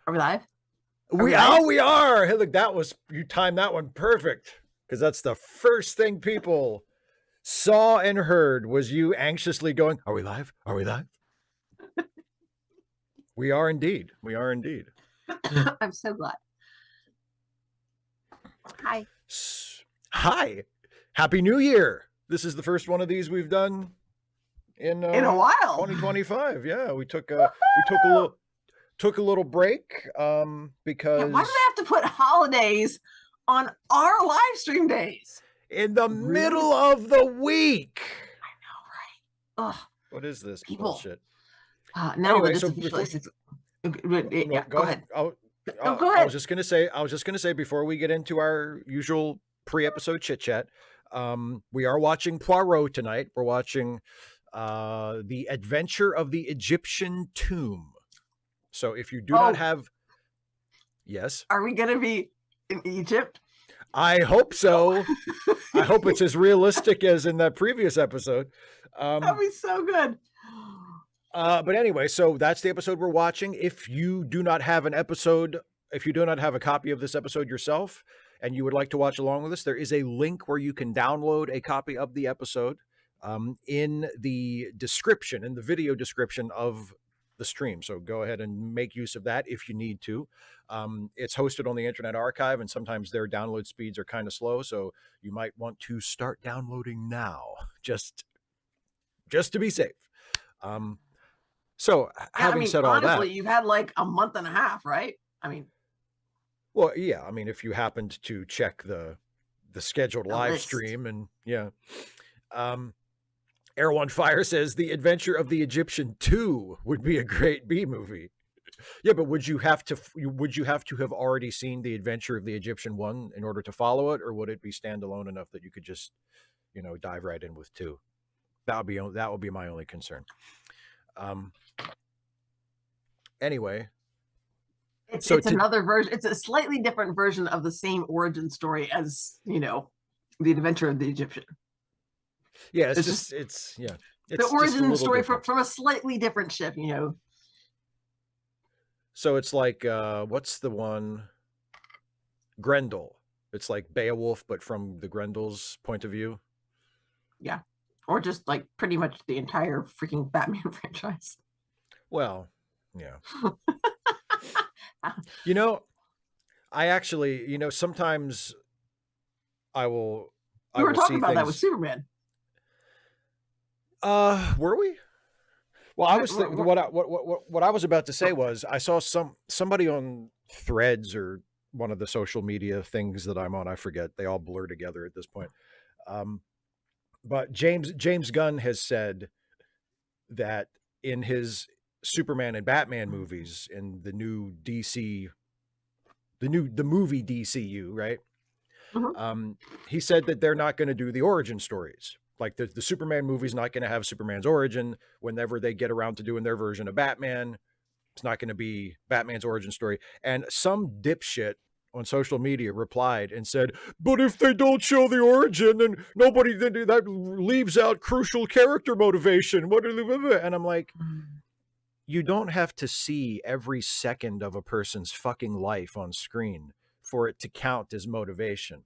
Are we live? We are. Hey, look, you timed that one perfect, because that's the first thing people saw and heard was you anxiously going, "Are we live? Are we live?" We are indeed. We are indeed. I'm so glad. Hi. Hi. Happy New Year. This is the first one of these we've done in a while. 2025. Yeah, we took a little break because why do they have to put holidays on our live stream days in the middle of the week? I know, right? Ugh. What is this People. bullshit? Now that it's officially go ahead. Go ahead. I was just gonna say before we get into our usual pre-episode chit chat, we are watching Poirot tonight. We're watching The Adventure of the Egyptian Tomb. So if you do not have, yes, are we gonna be in Egypt? I hope so. I hope it's as realistic as in that previous episode. That'd be so good. But anyway, so that's the episode we're watching. If you do not have if you do not have a copy of this episode yourself and you would like to watch along with us, there is a link where you can download a copy of the episode in the description, in the video description of the stream. So go ahead and make use of that if you need to. It's hosted on the Internet Archive, and sometimes their download speeds are kind of slow. So you might want to start downloading now, just to be safe. So having said all that, honestly, you've had like a month and a half, right? Well, yeah. I mean, if you happened to check the scheduled live stream, and yeah. Air One Fire says The Adventure of the Egyptian 2 would be a great B movie. Yeah, but would you have to have already seen The Adventure of the Egyptian 1 in order to follow it, or would it be standalone enough that you could just, dive right in with 2? That would be my only concern. Anyway, it's another version. It's a slightly different version of the same origin story as The Adventure of the Egyptian. Yeah, it's the origin story from a slightly different ship, So it's like what's the one? Grendel. It's like Beowulf, but from the Grendel's point of view. Yeah, or just like pretty much the entire freaking Batman franchise. Well, yeah. I actually, sometimes I will. We were talking about that with Superman. Were we? Well, I was what I was about to say was I saw somebody on Threads or one of the social media things that I'm on. I forget. They all blur together at this point. But James Gunn has said that in his Superman and Batman movies in the new DC, the movie DCU, right? Mm-hmm. He said that they're not going to do the origin stories. Like the Superman movie's not going to have Superman's origin. Whenever they get around to doing their version of Batman, it's not going to be Batman's origin story. And some dipshit on social media replied and said, "But if they don't show the origin, then that leaves out crucial character motivation." And I'm like, you don't have to see every second of a person's fucking life on screen for it to count as motivation.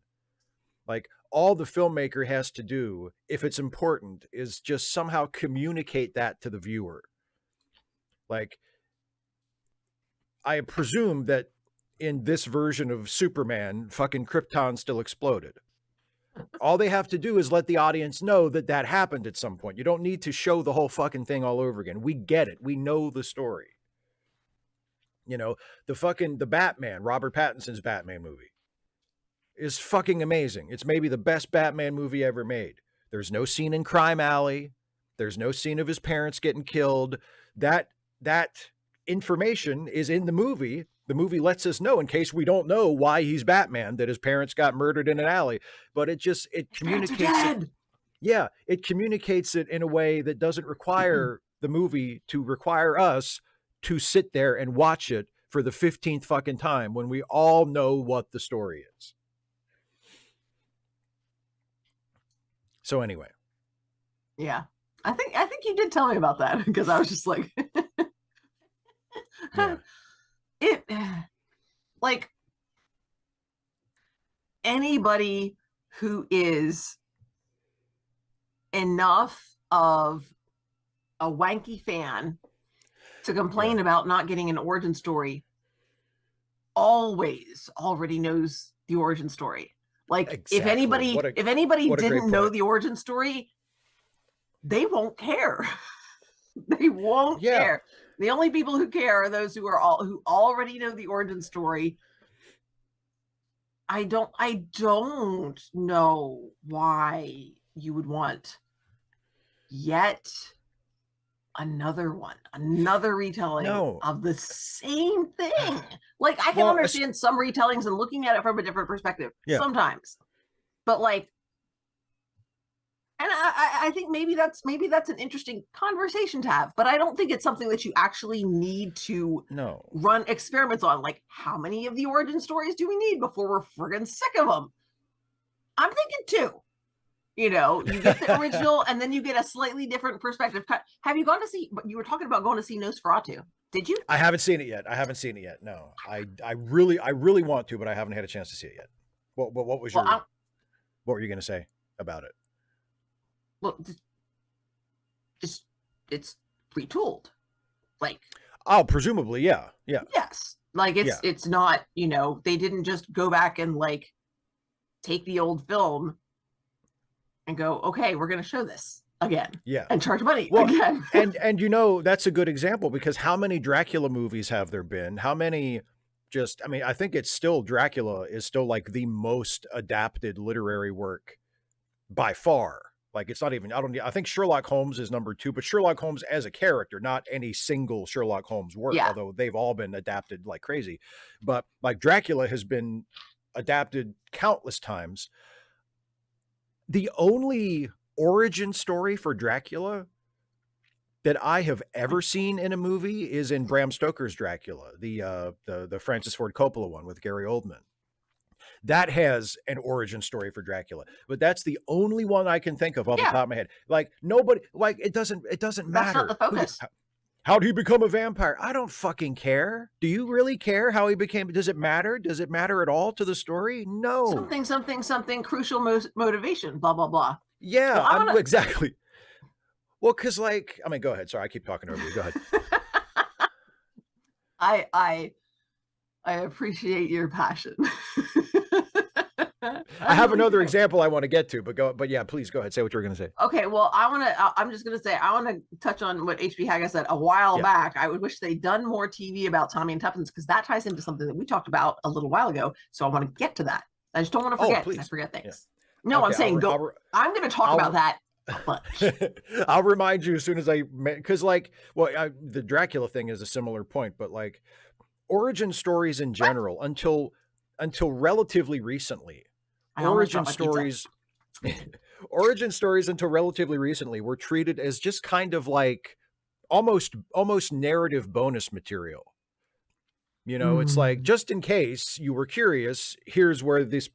Like, all the filmmaker has to do, if it's important, is just somehow communicate that to the viewer. Like, I presume that in this version of Superman, fucking Krypton still exploded. All they have to do is let the audience know that happened at some point. You don't need to show the whole fucking thing all over again. We get it. We know the story. The Batman, Robert Pattinson's Batman movie, is fucking amazing. It's maybe the best Batman movie ever made. There's no scene in Crime Alley. There's no scene of his parents getting killed. That information is in the movie. The movie lets us know, in case we don't know why he's Batman, that his parents got murdered in an alley. But it communicates it. Yeah, it communicates it in a way that doesn't require the movie to require us to sit there and watch it for the 15th fucking time when we all know what the story is. So anyway. Yeah. I think you did tell me about that, because I was just like, yeah. it like anybody who is enough of a wanky fan to complain about not getting an origin story always already knows the origin story. Like Exactly. if anybody what a great didn't know point. the origin story, they won't care. They won't Yeah. care. The only people who care are those who already know the origin story. I don't know why you would want yet another one, another retelling No. of the same thing. Like I can Well, understand some retellings and looking at it from a different perspective sometimes, but like, and I think maybe that's an interesting conversation to have, but I don't think it's something that you actually need to run experiments on. Like, how many of the origin stories do we need before we're friggin' sick of them? I'm thinking 2. You know, you get the original and then you get a slightly different perspective. Have you gone to see, you were talking about going to see Nosferatu. Did you? I haven't seen it yet. No, I really want to, but I haven't had a chance to see it yet. What was your, what were you going to say about it? Well, it's retooled. Like, oh, presumably. Yeah. Yes. Like it's not, you know, they didn't just go back and like take the old film and go, okay, we're going to show this again. Yeah. And charge money again. and you know, that's a good example, because how many Dracula movies have there been? How many I mean, I think it's still, Dracula is still like the most adapted literary work by far. Like, it's not even, I think Sherlock Holmes is number 2, but Sherlock Holmes as a character, not any single Sherlock Holmes work, although they've all been adapted like crazy. But like Dracula has been adapted countless times. The only origin story for Dracula that I have ever seen in a movie is in Bram Stoker's Dracula, the Francis Ford Coppola one with Gary Oldman. That has an origin story for Dracula, but that's the only one I can think of off the top of my head. Like, nobody, like, it doesn't matter. That's not the focus. How did he become a vampire? I don't fucking care. Do you really care how he became? Does it matter? Does it matter at all to the story? No. Something crucial motivation, blah, blah, blah. Yeah, well, exactly. Well, because like, I mean, go ahead. Sorry, I keep talking over you. Go ahead. I appreciate your passion. I have another example I want to get to, but yeah, please go ahead. Say what you were going to say. Okay, well, I'm just going to say, I want to touch on what H.B. Haggis said a while back. I would wish they'd done more TV about Tommy and Tuppence, because that ties into something that we talked about a little while ago. So I want to get to that. I just don't want to forget, because I forget things. Yeah. No, okay, I'm saying I'm going to talk about that a bunch. I'll remind you as soon as because like, well, the Dracula thing is a similar point, but like origin stories in general, until relatively recently, origin stories until relatively recently were treated as just kind of like almost narrative bonus material. You know, it's like, just in case you were curious, here's where this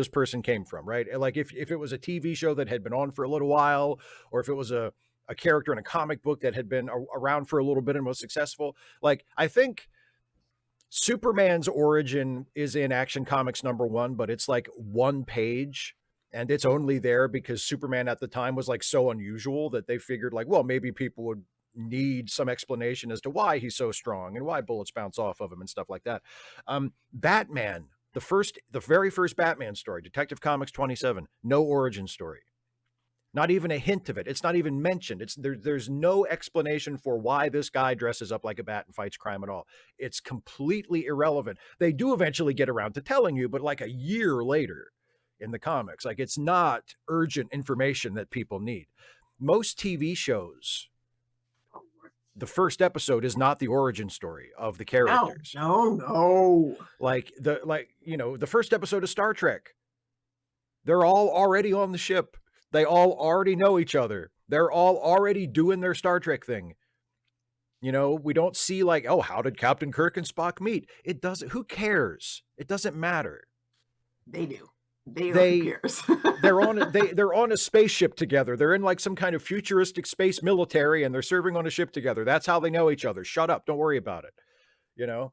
person came from, right? Like if it was a TV show that had been on for a little while, or if it was a character in a comic book that had been around for a little bit and was successful. Like, I think Superman's origin is in Action Comics #1, but it's like 1 page, and it's only there because Superman at the time was like so unusual that they figured like, well, maybe people would need some explanation as to why he's so strong and why bullets bounce off of him and stuff like that. Batman, the very first Batman story, Detective Comics 27, no origin story. Not even a hint of it. It's not even mentioned. There's no explanation for why this guy dresses up like a bat and fights crime at all. It's completely irrelevant. They do eventually get around to telling you, but like a year later in the comics. Like, it's not urgent information that people need. Most TV shows, the first episode is not the origin story of the characters. No. Like you know, the first episode of Star Trek, they're all already on the ship. They all already know each other. They're all already doing their Star Trek thing. You know, we don't see like, oh, how did Captain Kirk and Spock meet? It doesn't, who cares? It doesn't matter. They do. Who cares? they're on a spaceship together. They're in like some kind of futuristic space military, and they're serving on a ship together. That's how they know each other. Shut up. Don't worry about it. You know?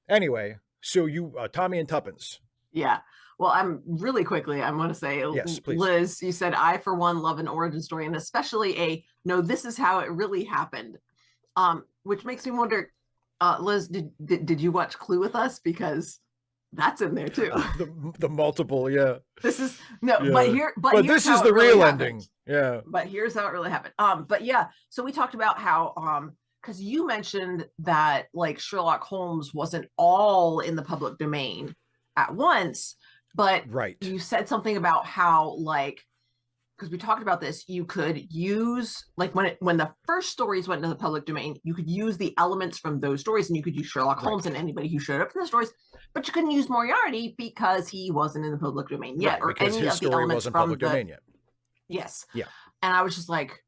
Anyway, so you, Tommy and Tuppence. Yeah. Well, I'm really quickly, I'm going to say, Yes, please. Liz, you said, I, for one, love an origin story, and especially a, no, this is how it really happened. Which makes me wonder, Liz, did you watch Clue with us? Because that's in there too. The multiple, yeah. This is no, yeah. but this is the real ending. Yeah. But here's how it really happened. But yeah, so we talked about how because you mentioned that like Sherlock Holmes wasn't all in the public domain at once, but right. You said something about how like, because we talked about this, you could use like when the first stories went into the public domain, you could use the elements from those stories, and you could use Sherlock Holmes and anybody who showed up in the stories, but you couldn't use Moriarty because he wasn't in the public domain yet, or any his of the elements wasn't from public domain yet. Yes. Yeah. And I was just like,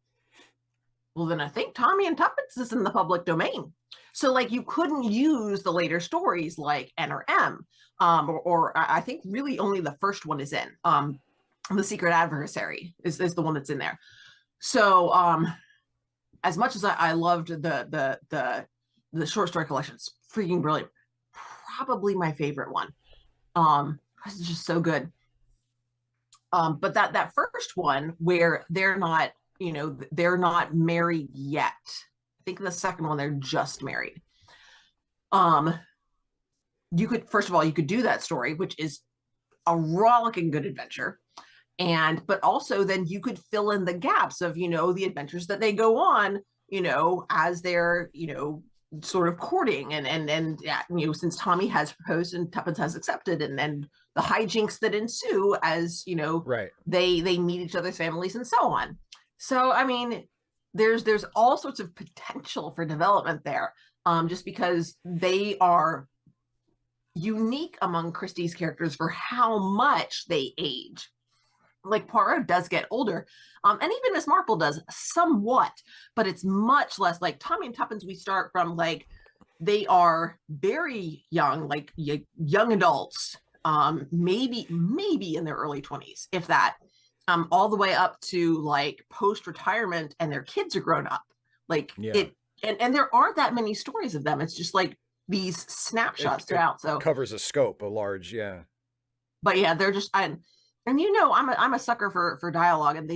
well, then I think Tommy and Tuppence is in the public domain. So like you couldn't use the later stories like N or M, or I think really only the first one is in. The Secret Adversary is the one that's in there. So as much as I loved the short story collections, freaking brilliant, probably my favorite one. It's just so good. But that first one where they're not married yet. I think in the second one they're just married. You could, first of all, you could do that story, which is a rollicking good adventure. But also then you could fill in the gaps of, the adventures that they go on, as they're, sort of courting and since Tommy has proposed and Tuppence has accepted, and then the hijinks that ensue as, they meet each other's families and so on. So, I mean, there's all sorts of potential for development there, just because they are unique among Christie's characters for how much they age. Like Poirot does get older, and even Miss Marple does somewhat, but it's much less. Like Tommy and Tuppence, we start from like they are very young, like young adults, maybe in their early 20s, if that, all the way up to like post-retirement, and their kids are grown up. Like and there aren't that many stories of them. It's just like these snapshots throughout. So covers a scope, a large, But yeah, they're just and I'm a sucker for dialogue, and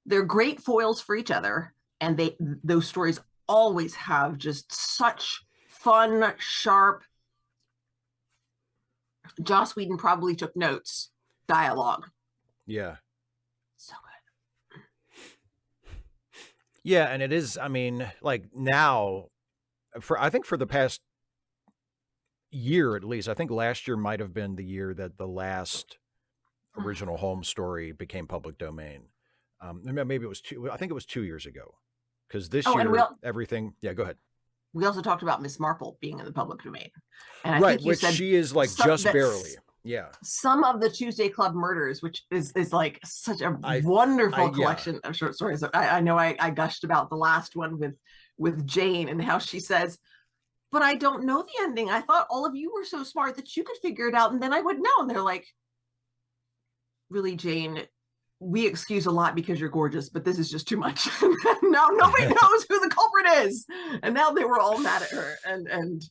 they're great foils for each other, and those stories always have just such fun, sharp, Joss Whedon probably took notes dialogue. Yeah. So good. Yeah, and it is, I mean, like now, I think for the past year at least, I think last year might have been the year that the last original Holmes story became public domain. Maybe it was I think it was 2 years ago, because this year everything. Yeah, go ahead. We also talked about Miss Marple being in the public domain, and I think you which said she is like just barely. Yeah. Some of the Tuesday Club Murders, which is like such a wonderful collection of short stories. I know I gushed about the last one with Jane and how she says, but I don't know the ending. I thought all of you were so smart that you could figure it out, and then I would know. And they're like, really, Jane, we excuse a lot because you're gorgeous, but this is just too much. Now nobody knows who the culprit is. And now they were all mad at her. And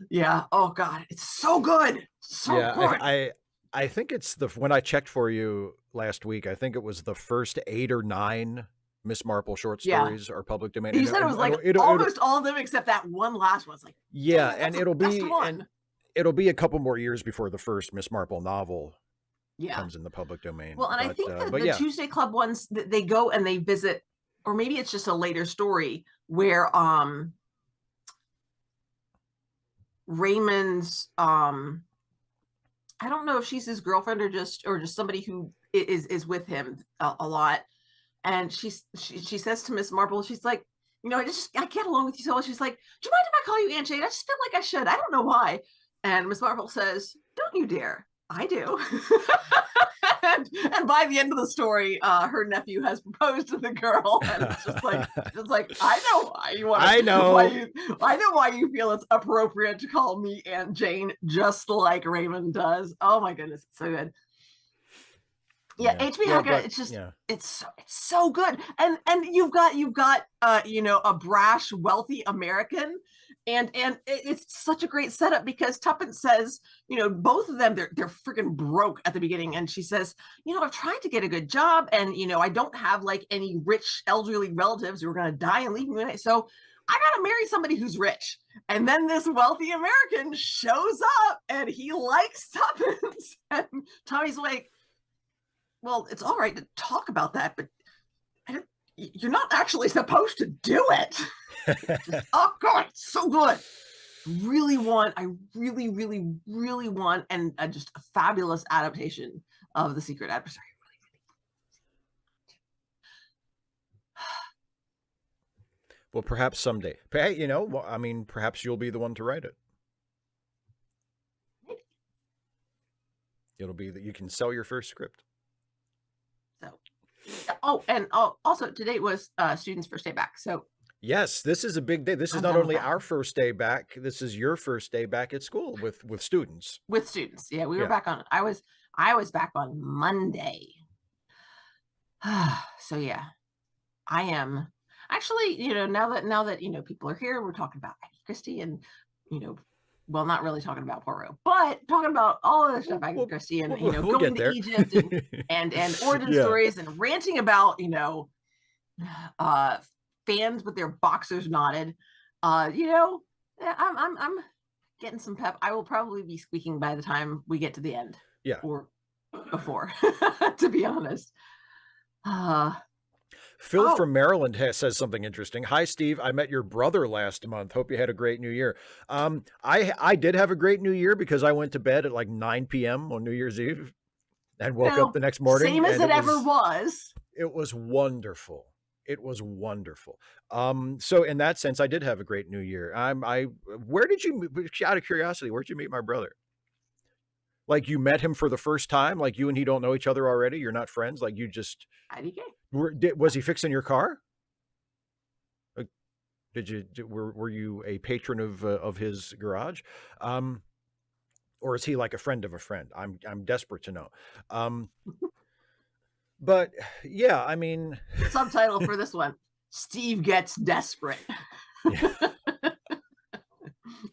yeah, oh God, it's so good. So good. I think it's when I checked for you last week, I think it was the first 8 or 9 Miss Marple short stories are public domain. You said it was like almost all of them except that one last one. It's like, and it'll be a couple more years before the first Miss Marple novel comes in the public domain. Well, and I think the Tuesday Club ones, they go and they visit, or maybe it's just a later story where Raymond's I don't know if she's his girlfriend or just somebody who is with him a lot. And she says to Miss Marple, she's like, I get along with you so well. She's like, do you mind if I call you Aunt Jane? I just feel like I should. I don't know why. And Miss Marple says, don't you dare. I do. and by the end of the story, her nephew has proposed to the girl, and it's just like I know why you want. I know why you feel it's appropriate to call me Aunt Jane, just like Raymond does. Oh my goodness, it's so good. Yeah, H.B. Hackett, it's just it's so good, and you've got a brash, wealthy American, And it's such a great setup because Tuppence says, both of them, they're freaking broke at the beginning. And she says, I've tried to get a good job, and I don't have like any rich elderly relatives who are going to die and leave me. So I got to marry somebody who's rich. And then this wealthy American shows up and he likes Tuppence. And Tommy's like, well, it's all right to talk about that, but you're not actually supposed to do it. Oh God, it's so good. I really want, and just a fabulous adaptation of The Secret Adversary. Well, perhaps someday. Hey, perhaps you'll be the one to write it. Maybe. It'll be that you can sell your first script. So, and also today was students' first day back. So yes, this is a big day. This is not only our first day back. This is your first day back at school with students. With students, yeah, we were back on. I was back on Monday. So yeah, I am actually. Now that people are here, we're talking about Agatha Christie and well, not really talking about Poirot, but talking about all other stuff, Agatha Christie, and going to Egypt and origin stories, and ranting about fans with their boxers knotted. I'm getting some pep. I will probably be squeaking by the time we get to the end. Yeah, or before, to be honest. Phil from Maryland says something interesting. Hi, Steve. I met your brother last month. Hope you had a great New Year. I did have a great New Year because I went to bed at like 9 p.m. on New Year's Eve and woke up the next morning. Same as it ever was. It was wonderful. It was wonderful. So in that sense, I did have a great New Year. Where did you, out of curiosity, where'd you meet my brother? Like you met him for the first time? Like you and he don't know each other already? You're not friends? Like you just... IDK. Was he fixing your car? Were you a patron of his garage? Or is he like a friend of a friend? I'm desperate to know. But yeah, I mean, subtitle for this one: Steve gets desperate. Yeah.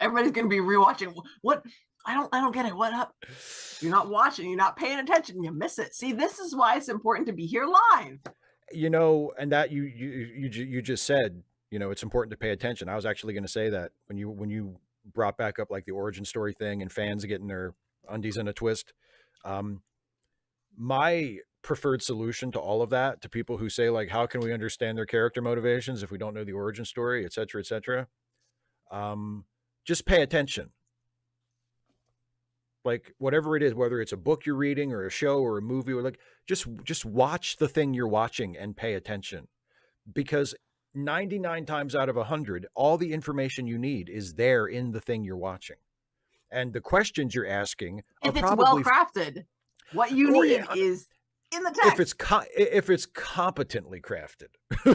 Everybody's gonna be rewatching. What? I don't get it. What up? You're not watching. You're not paying attention. You miss it. See, this is why it's important to be here live. And that you just said, it's important to pay attention. I was actually going to say that when you brought back up like the origin story thing and fans getting their undies in a twist. My preferred solution to all of that, to people who say like, how can we understand their character motivations if we don't know the origin story, et cetera, et cetera. Just pay attention. Like whatever it is, whether it's a book you're reading or a show or a movie, or like just watch the thing you're watching and pay attention, because 99 times out of 100, all the information you need is there in the thing you're watching. And the questions you're asking are if it's well crafted, what you need is in the text. If it's competently crafted,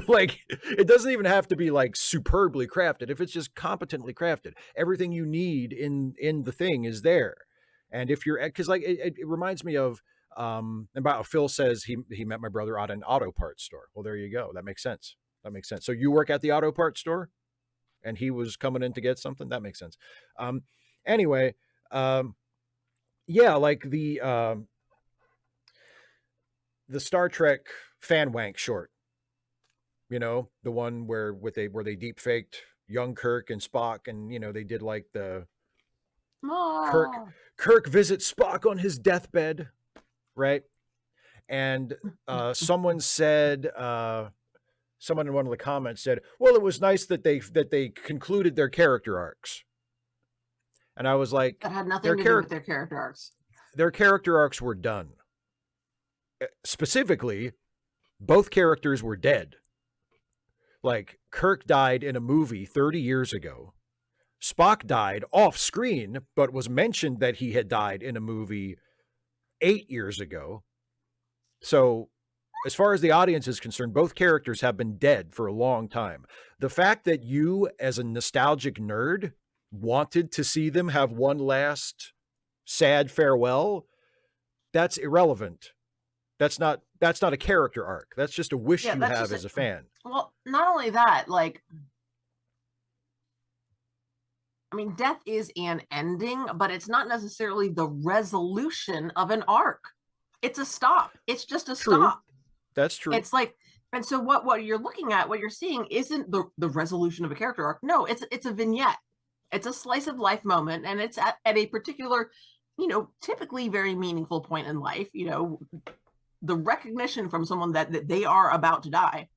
like it doesn't even have to be like superbly crafted. If it's just competently crafted, everything you need in the thing is there. And if you're, because like it reminds me of about Phil says he met my brother at an auto parts store. Well, there you go. That makes sense. So you work at the auto parts store, and he was coming in to get something. That makes sense. Anyway, yeah, like the Star Trek fan wank short. The one where they deep faked young Kirk and Spock, and they did like the Kirk visits Spock on his deathbed, right? And someone in one of the comments said, well, it was nice that they concluded their character arcs. And I was like, that had nothing to do with their character arcs. Their character arcs were done. Specifically, both characters were dead. Like Kirk died in a movie 30 years ago. Spock died off screen, but was mentioned that he had died in a movie 8 years ago. So as far as the audience is concerned, both characters have been dead for a long time. The fact that you, as a nostalgic nerd, wanted to see them have one last sad farewell, that's irrelevant. That's not a character arc. That's just a wish you have as a fan. Well, not only that, like, I mean, death is an ending, but it's not necessarily the resolution of an arc. It's a stop. It's just a True. stop. That's true. It's like, and so what you're looking at, what you're seeing isn't the resolution of a character arc. No, it's a vignette. It's a slice of life moment, and it's at a particular, typically very meaningful point in life. The recognition from someone that they are about to die,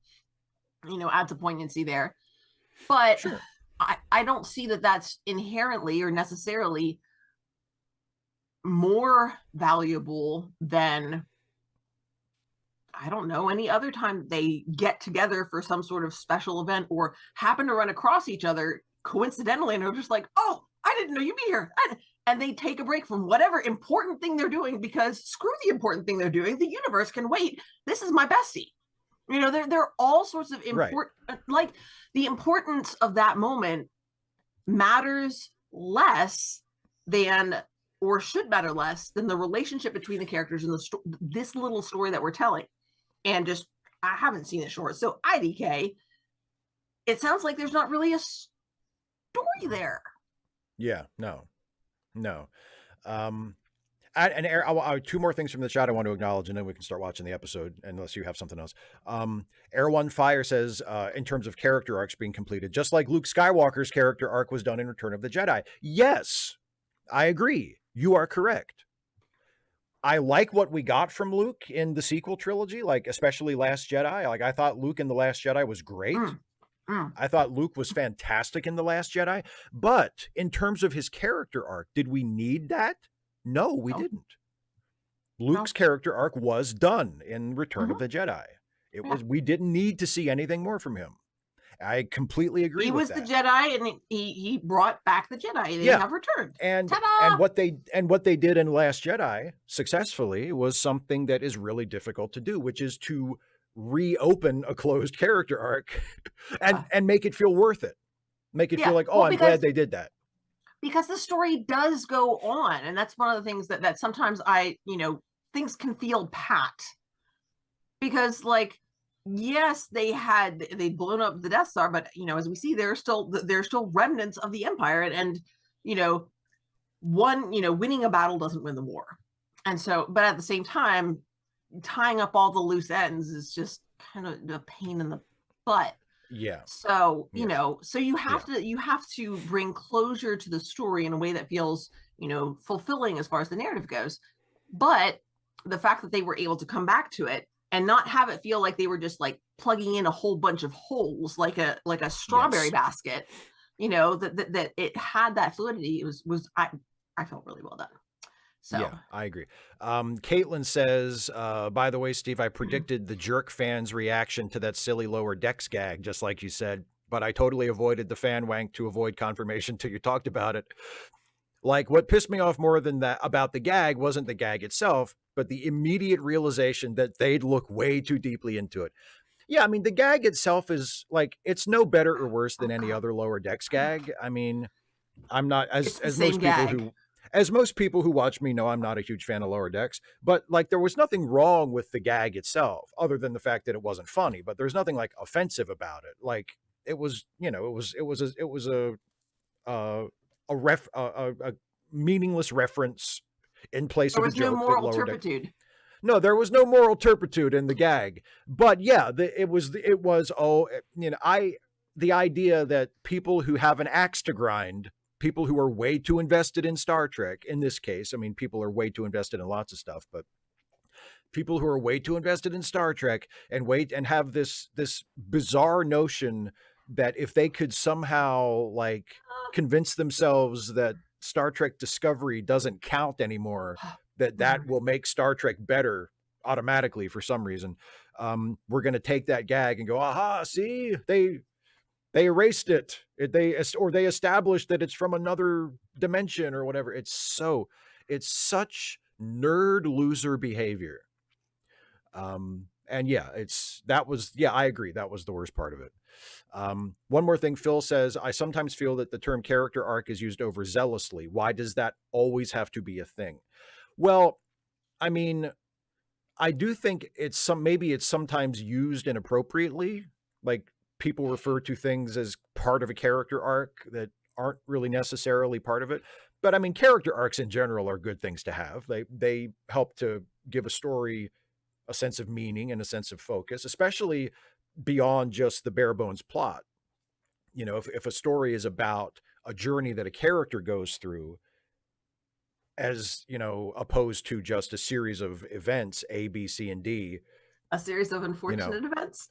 adds a poignancy there. But Sure. I don't see that that's inherently or necessarily more valuable than, I don't know, any other time they get together for some sort of special event or happen to run across each other coincidentally, and they're just like, oh, I didn't know you'd be here. And they take a break from whatever important thing they're doing, because screw the important thing they're doing. The universe can wait. This is my bestie. There are all sorts of important, right. Like the importance of that moment matters less than, or should matter less than, the relationship between the characters in this little story that we're telling. And just, I haven't seen it short. So IDK, it sounds like there's not really a story there. Yeah, no. Two more things from the chat I want to acknowledge, and then we can start watching the episode, unless you have something else. Air One Fire says, in terms of character arcs being completed, just like Luke Skywalker's character arc was done in Return of the Jedi. Yes, I agree. You are correct. I like what we got from Luke in the sequel trilogy, like especially Last Jedi. Like I thought Luke in The Last Jedi was great. I thought Luke was fantastic in The Last Jedi. But in terms of his character arc, did we need that? No, we didn't. Luke's character arc was done in Return of the Jedi. We didn't need to see anything more from him. I completely agree with that. He was the Jedi, and he brought back the Jedi. They have returned. And what they did in Last Jedi successfully was something that is really difficult to do, which is to reopen a closed character arc and make it feel worth it. Make it feel like, I'm glad they did that. Because the story does go on, and that's one of the things that sometimes things can feel pat. Because yes, they'd blown up the Death Star, but as we see, there's still remnants of the Empire, and winning a battle doesn't win the war. And so, but at the same time, tying up all the loose ends is just kind of a pain in the butt. Yeah. So, so you have to bring closure to the story in a way that feels, fulfilling as far as the narrative goes. But the fact that they were able to come back to it and not have it feel like they were just plugging in a whole bunch of holes, like a strawberry basket, that it had that fluidity. I felt really well done. So. Yeah, I agree. Caitlin says, by the way, Steve, I predicted the jerk fans' reaction to that silly Lower Decks gag, just like you said, but I totally avoided the fan wank to avoid confirmation till you talked about it. Like, what pissed me off more than that about the gag wasn't the gag itself, but the immediate realization that they'd look way too deeply into it. Yeah, I mean, the gag itself is it's no better or worse than any other Lower Decks gag. I mean, I'm not as most people who watch me know, I'm not a huge fan of Lower Decks, but there was nothing wrong with the gag itself, other than the fact that it wasn't funny. But there's nothing offensive about it. It was, it was a meaningless reference in place of a joke. There was no moral turpitude. No, there was no moral turpitude in the gag. But yeah, it was. The idea that people who have an axe to grind, people who are way too invested in Star Trek, in this case, I mean, people are way too invested in lots of stuff, but people who are way too invested in Star Trek and have this bizarre notion that if they could somehow convince themselves that Star Trek Discovery doesn't count anymore, that will make Star Trek better automatically for some reason. We're going to take that gag and go, aha, see, they erased it. They established that it's from another dimension or whatever. It's such nerd loser behavior. And yeah, I agree. That was the worst part of it. One more thing, Phil says, I sometimes feel that the term character arc is used overzealously. Why does that always have to be a thing? Well, I mean, I do think maybe it's sometimes used inappropriately. People refer to things as part of a character arc that aren't really necessarily part of it. But I mean, character arcs in general are good things to have. They help to give a story a sense of meaning and a sense of focus, especially beyond just the bare bones plot. You know, if a story is about a journey that a character goes through, as you know, opposed to just a series of events, A, B, C, and D, A series of you unfortunate know, events.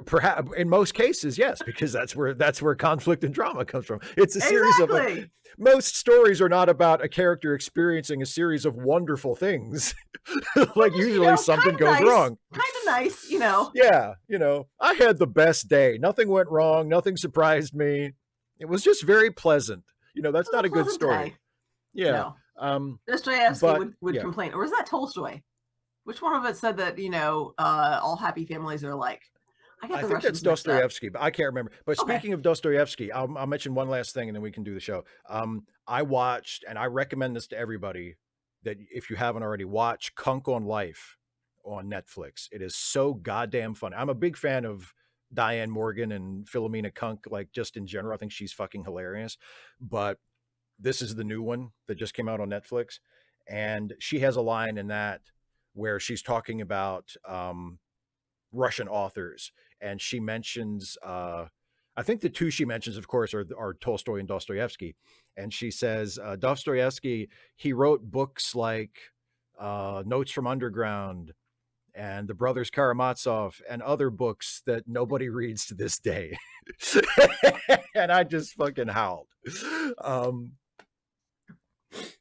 perhaps in most cases, yes, because that's where conflict and drama comes from. It's a series of Exactly. most stories are not about a character experiencing a series of wonderful things. Like Just, usually something goes wrong. Kind of nice, you know. Yeah, you know, I had the best day. Nothing went wrong. Nothing surprised me. It was just very pleasant. You know, It that's was not a a good pleasant story. day. Yeah. No. Dostoevsky But would yeah, complain. Or is that Tolstoy? Which one of it said that, you know, all happy families are alike? I got I the think that's Russians mixed up. Dostoevsky, but I can't remember. But Okay. speaking of Dostoevsky, I'll mention one last thing and then we can do the show. I watched, and I recommend this to everybody that if you haven't already, watch Kunk on Life on Netflix. It is so goddamn funny. I'm a big fan of Diane Morgan and Philomena Kunk, like just in general. I think she's fucking hilarious. But this is the new one that just came out on Netflix. And she has a line in that where she's talking about Russian authors, and she mentions I think the two she mentions, of course, are Tolstoy and Dostoevsky. And she says Dostoevsky, he wrote books like Notes from Underground and The Brothers Karamazov and other books that nobody reads to this day. And I just fucking howled.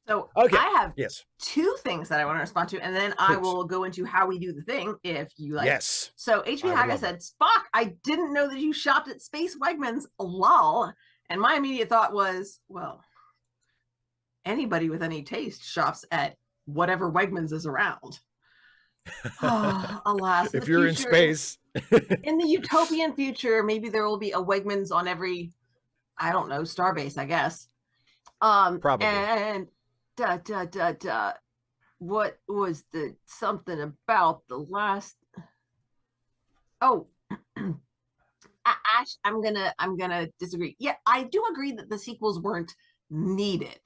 So Okay. I have Yes. two things that I want to respond to, and then I will go into how we do the thing if you like. Yes. So HB Haga said, Spock, I didn't know that you shopped at Space Wegmans, lol. And my immediate thought was, well, anybody with any taste shops at whatever Wegmans is around. Alas, if you're future, in space. In the utopian future, maybe there will be a Wegmans on every, I don't know, starbase, I guess. Probably. And what was the something about the last? Oh, Ash, I'm gonna disagree. Yeah, I do agree that the sequels weren't needed.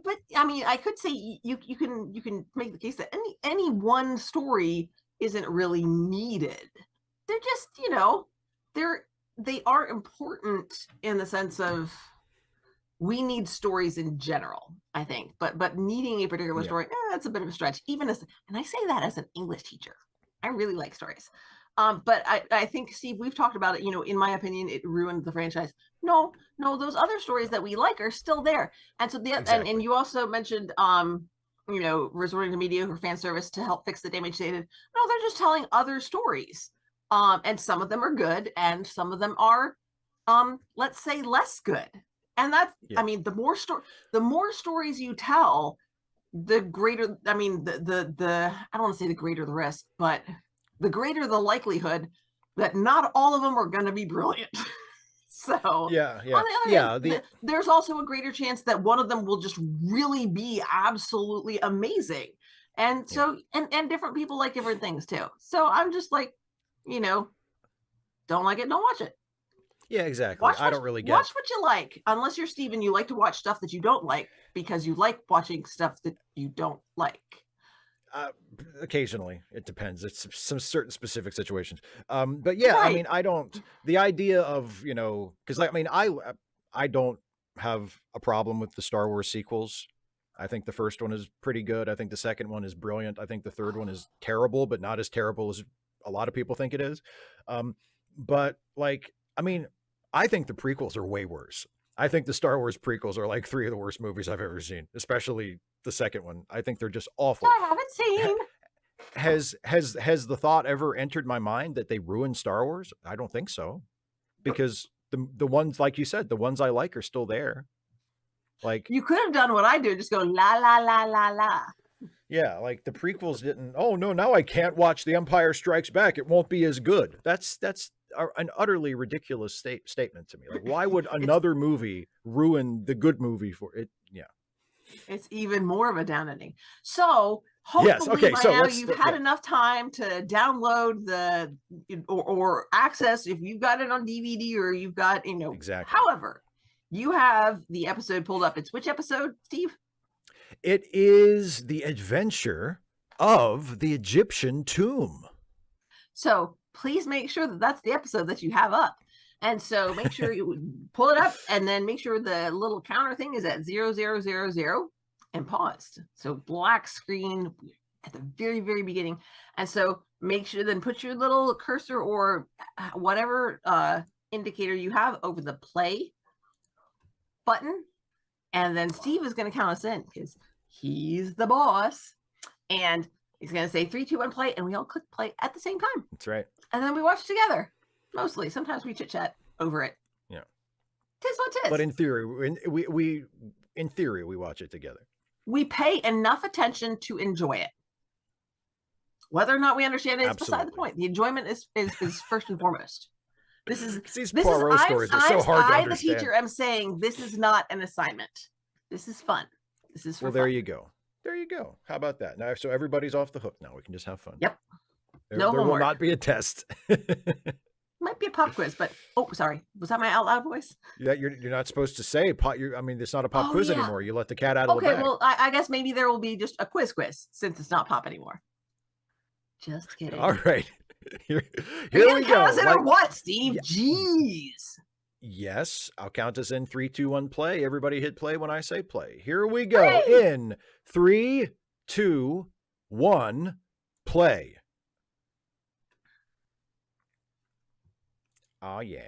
But I mean, I could say you can make the case that any one story isn't really needed. They're just, you know, they are important in the sense of we need stories in general, I think, but needing a particular story, that's a bit of a stretch. Even as, and I say that as an English teacher, I really like stories. But I think, Steve, we've talked about it, you know, in my opinion, it ruined the franchise. No, those other stories that we like are still there. And so exactly. and you also mentioned, you know, resorting to mediocre fan service to help fix the damage they did. No, they're just telling other stories. And some of them are good and some of them are, let's say, less good. And that's, I mean, the more stories you tell, the greater, I mean, the I don't want to say the greater the risk, but the greater the likelihood that not all of them are going to be brilliant. So on the other hand, there's also a greater chance that one of them will just really be absolutely amazing. And so, and different people like different things too. So I'm just like, you know, don't like it, don't watch it. Yeah, exactly. I don't really get. Watch what you like, unless you're Steven, you like to watch stuff that you don't like because you like watching stuff that you don't like. Occasionally, it depends. It's some certain specific situations. But yeah, I mean, I don't. The idea of, you know, because I mean, I don't have a problem with the Star Wars sequels. I think the first one is pretty good. I think the second one is brilliant. I think the third one is terrible, but not as terrible as a lot of people think it is. But like, I mean, I think the prequels are way worse. I think the Star Wars prequels are like 3 of the worst movies I've ever seen, especially the second one. I think they're just awful. I haven't seen. Has the thought ever entered my mind that they ruined Star Wars? I don't think so, because the ones, like you said, the ones I like are still there. Like, you could have done what I do, just go la la la la la. Yeah, like the prequels didn't. Oh no, now I can't watch The Empire Strikes Back. It won't be as good. That's an utterly ridiculous statement to me. Like, why would another movie ruin the good movie for it? Yeah, it's even more of a down ending. So hopefully by now you've had enough time to download or access, if you've got it on DVD or you've got, you know, exactly. However, You have the episode pulled up. It's which episode, Steve? It is The Adventure of the Egyptian Tomb. So please make sure that that's the episode that you have up. And so make sure you pull it up and then make sure the little counter thing is at 0000 and paused. So black screen at the very, very beginning. And so make sure then put your little cursor or whatever indicator you have over the play button. And then Steve is going to count us in because he's the boss. And he's going to say 3, 2, 1, play. And we all click play at the same time. That's right. And then we watch together. Mostly. Sometimes we chit chat over it. Yeah. Tis what tis. But in theory, we watch it together. We pay enough attention to enjoy it. Whether or not we understand it is beside the point. The enjoyment is first and foremost. These Poirot stories are so hard to understand. The teacher, am saying this is not an assignment. This is fun. This is for fun. There you go. There you go. How about that? Now, so everybody's off the hook now. We can just have fun. Yep. There will not be a test. Might be a pop quiz, but sorry. Was that my out loud voice? Yeah, you're not supposed to say pop. I mean, it's not a pop quiz anymore. You let the cat out of the bag. Okay, well, I guess maybe there will be just a quiz since it's not pop anymore. Just kidding. All right. Here we go. Or what, Steve? Jeez. Yes, I'll count us in 3, 2, 1, play. Everybody hit play when I say play. Here we go. Hey. In 3, 2, 1, play. Oh, yeah.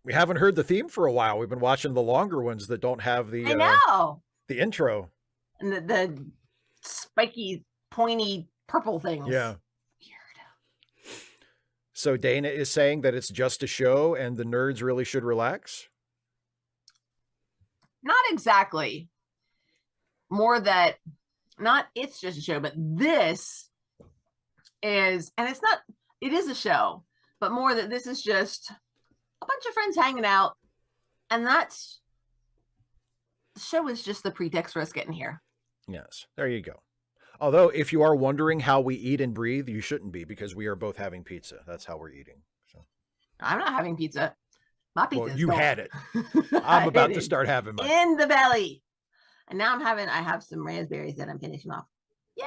We haven't heard the theme for a while. We've been watching the longer ones that don't have the the intro. And the spiky, pointy purple things. Yeah. So Dana is saying that it's just a show and the nerds really should relax? Not exactly. More that, not it's just a show, but this is, and it's not, it is a show, but more that this is just a bunch of friends hanging out. And the show is just the pretext for us getting here. Yes, there you go. Although, if you are wondering how we eat and breathe, you shouldn't be because we are both having pizza. That's how we're eating. So. I'm not having pizza. My pizza. Well, you had it. I'm about to start having mine. In the belly. And now I have some raspberries that I'm finishing off. Yay!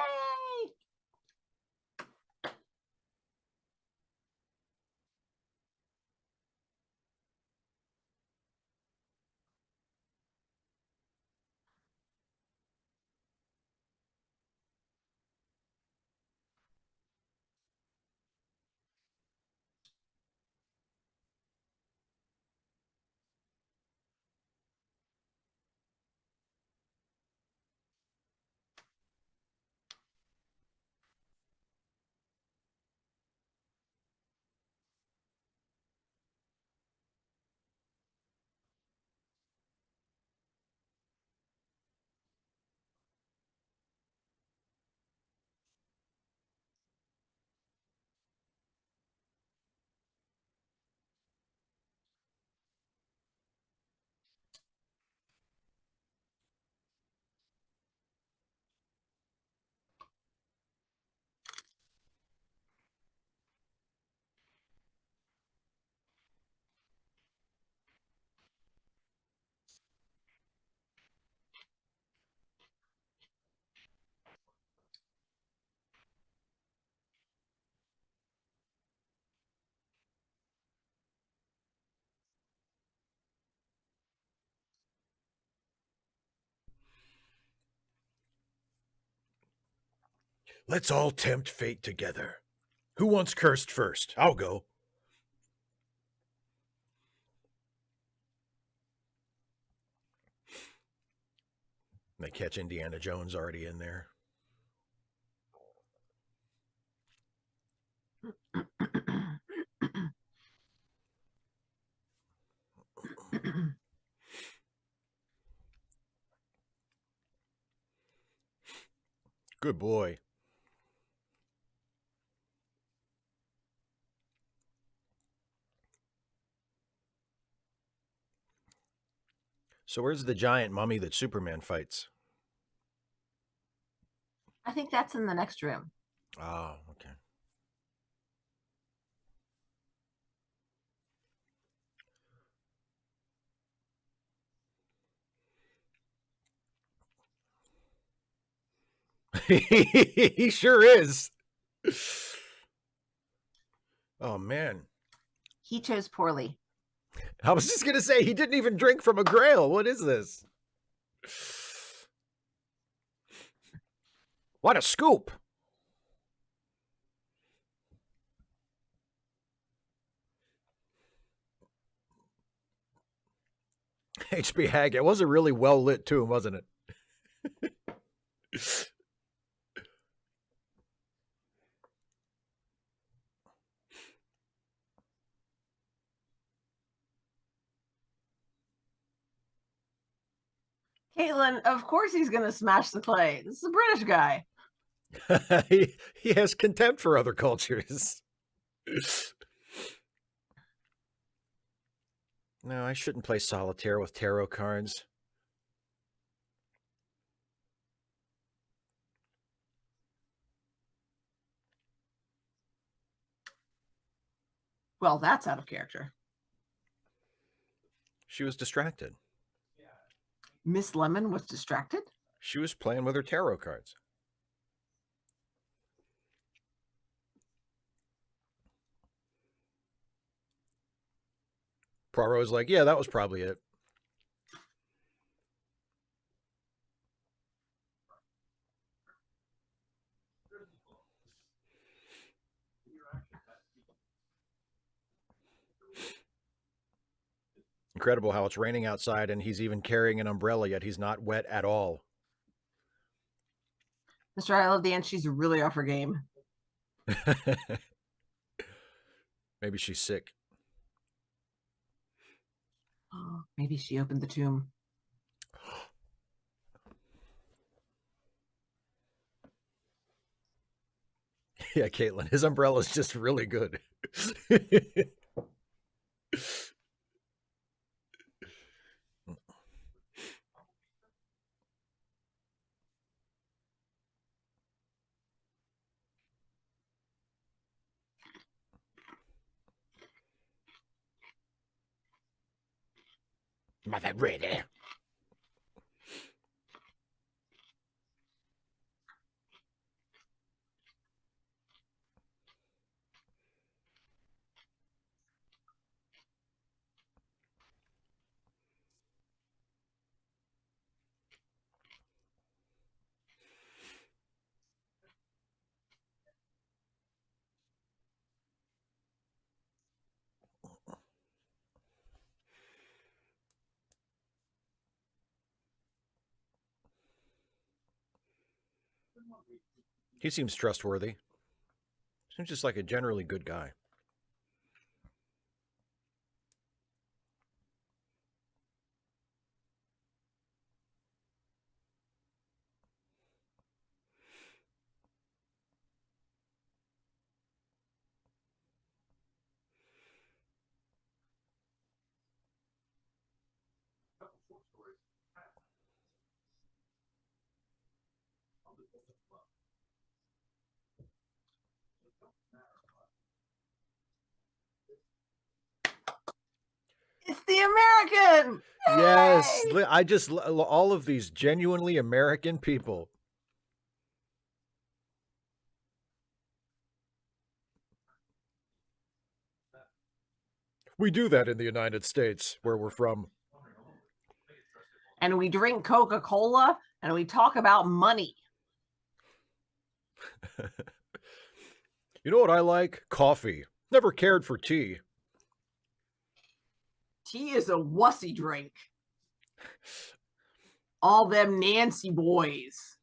Let's all tempt fate together. Who wants cursed first? I'll go. They catch Indiana Jones already in there. Good boy. So where's the giant mummy that Superman fights? I think that's in the next room. Oh, okay. He sure is. Oh, man. He chose poorly. I was just going to say, he didn't even drink from a grail. What is this? What a scoop. H.B. Haggett. It was a really well-lit tomb, wasn't it? Caitlin, of course he's going to smash the clay. This is a British guy. he has contempt for other cultures. No, I shouldn't play solitaire with tarot cards. Well, that's out of character. She was distracted. Miss Lemon was distracted? She was playing with her tarot cards. Poirot was like, yeah, that was probably it. Incredible how it's raining outside and he's even carrying an umbrella, yet he's not wet at all. Mr. I Love Dance, she's really off her game. Maybe she's sick. Oh, maybe she opened the tomb. Yeah, Caitlin, his umbrella is just really good. Mother ready. He seems trustworthy. Seems just like a generally good guy. It's the American! Yes, Yay! I just all of these genuinely American people. We do that in the United States, where we're from. And we drink Coca-Cola and we talk about money. You know what I like? Coffee. Never cared for tea. Tea is a wussy drink. All them Nancy boys.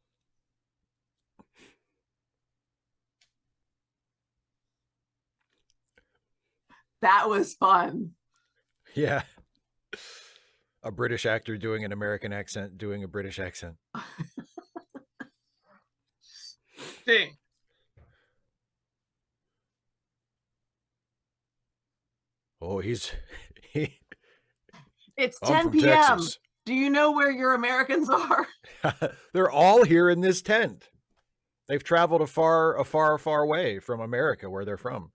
That was fun. Yeah. A British actor doing an American accent, doing a British accent. Ding. Oh, it's I'm 10 p.m. Texas. Do you know where your Americans are? They're all here in this tent. They've traveled a far way from America, where they're from.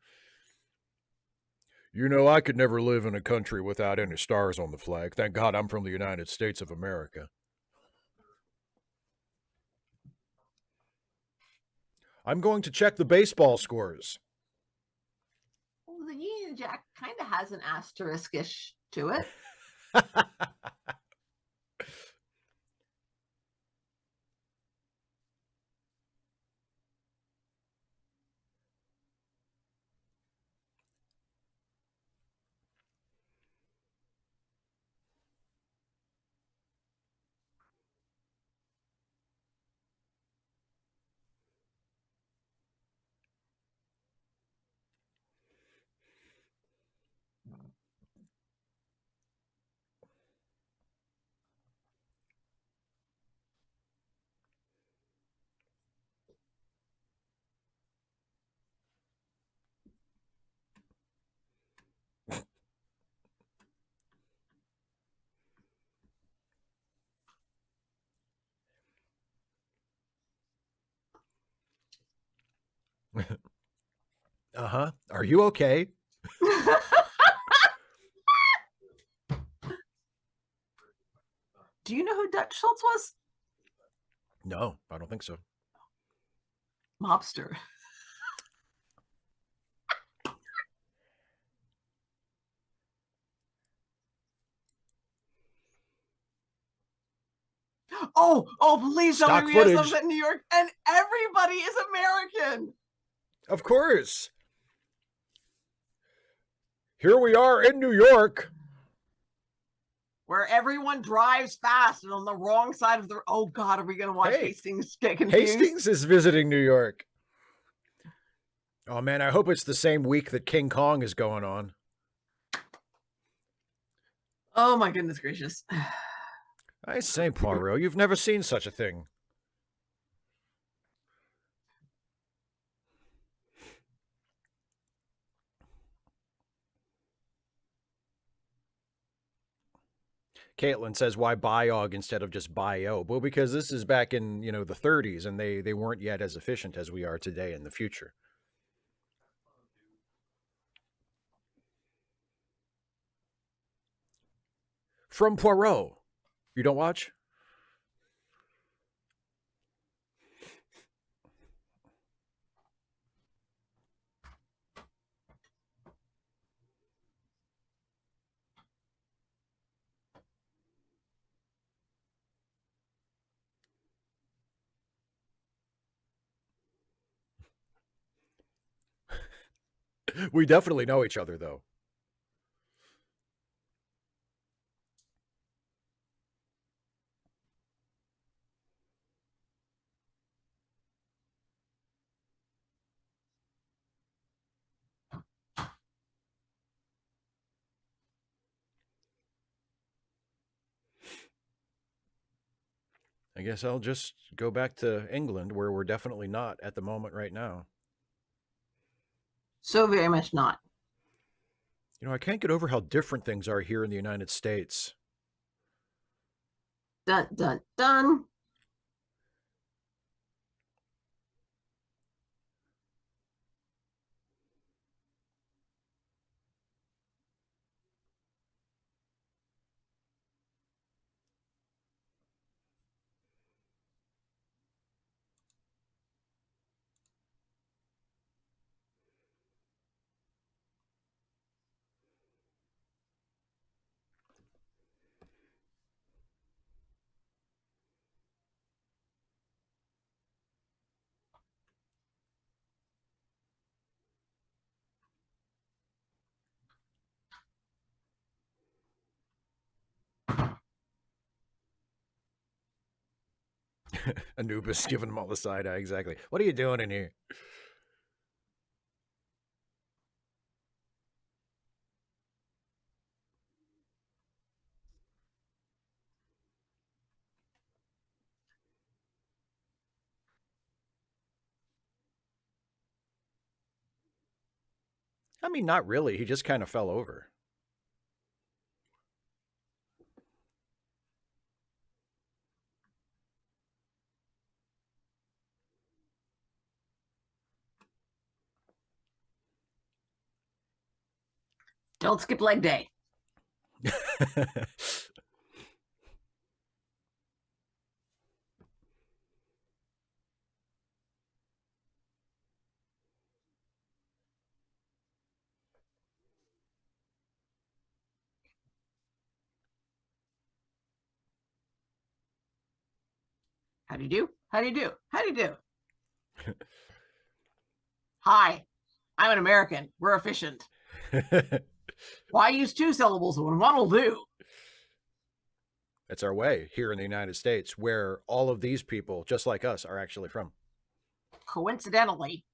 You know, I could never live in a country without any stars on the flag. Thank God I'm from the United States of America. I'm going to check the baseball scores. Well, the Union Jack kind of has an asterisk-ish to it. Uh-huh. Are you okay? Do you know who Dutch Schultz was? No, I don't think so. Mobster. Please tell Stock me we have footage. something in New York and everybody is American. Of course. Here we are in New York, where everyone drives fast and on the wrong side of the. Oh God, are we going to watch Hastings get confused? Hastings is visiting New York. Oh man, I hope it's the same week that King Kong is going on. Oh my goodness gracious. I say, Poirot, you've never seen such a thing. Caitlin says, why biog instead of just bio? Well, because this is back in, the 30s, and they weren't yet as efficient as we are today in the future. From Poirot. You don't watch? We definitely know each other, though. I guess I'll just go back to England, where we're definitely not at the moment right now. So very much not. I can't get over how different things are here in the United States. Dun, dun, dun. Anubis giving him all the side eye, exactly. What are you doing in here? I mean, not really. He just kind of fell over. Don't skip leg day. How do you do? How do you do? How do you do? Hi, I'm an American. We're efficient. Why use 2 syllables when one will do? It's our way here in the United States, where all of these people, just like us, are actually from. Coincidentally.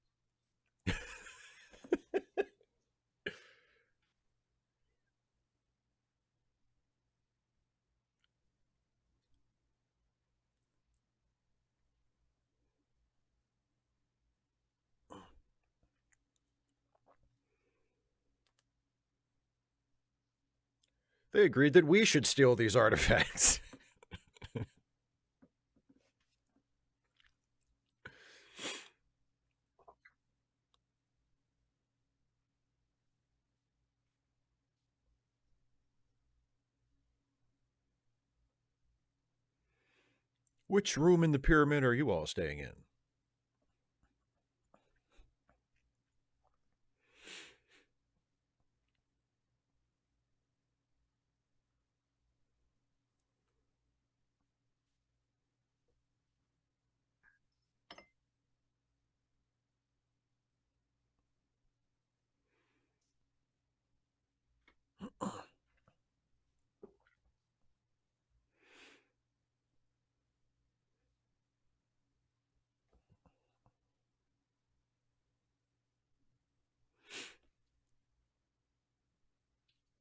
They agreed that we should steal these artifacts. Which room in the pyramid are you all staying in?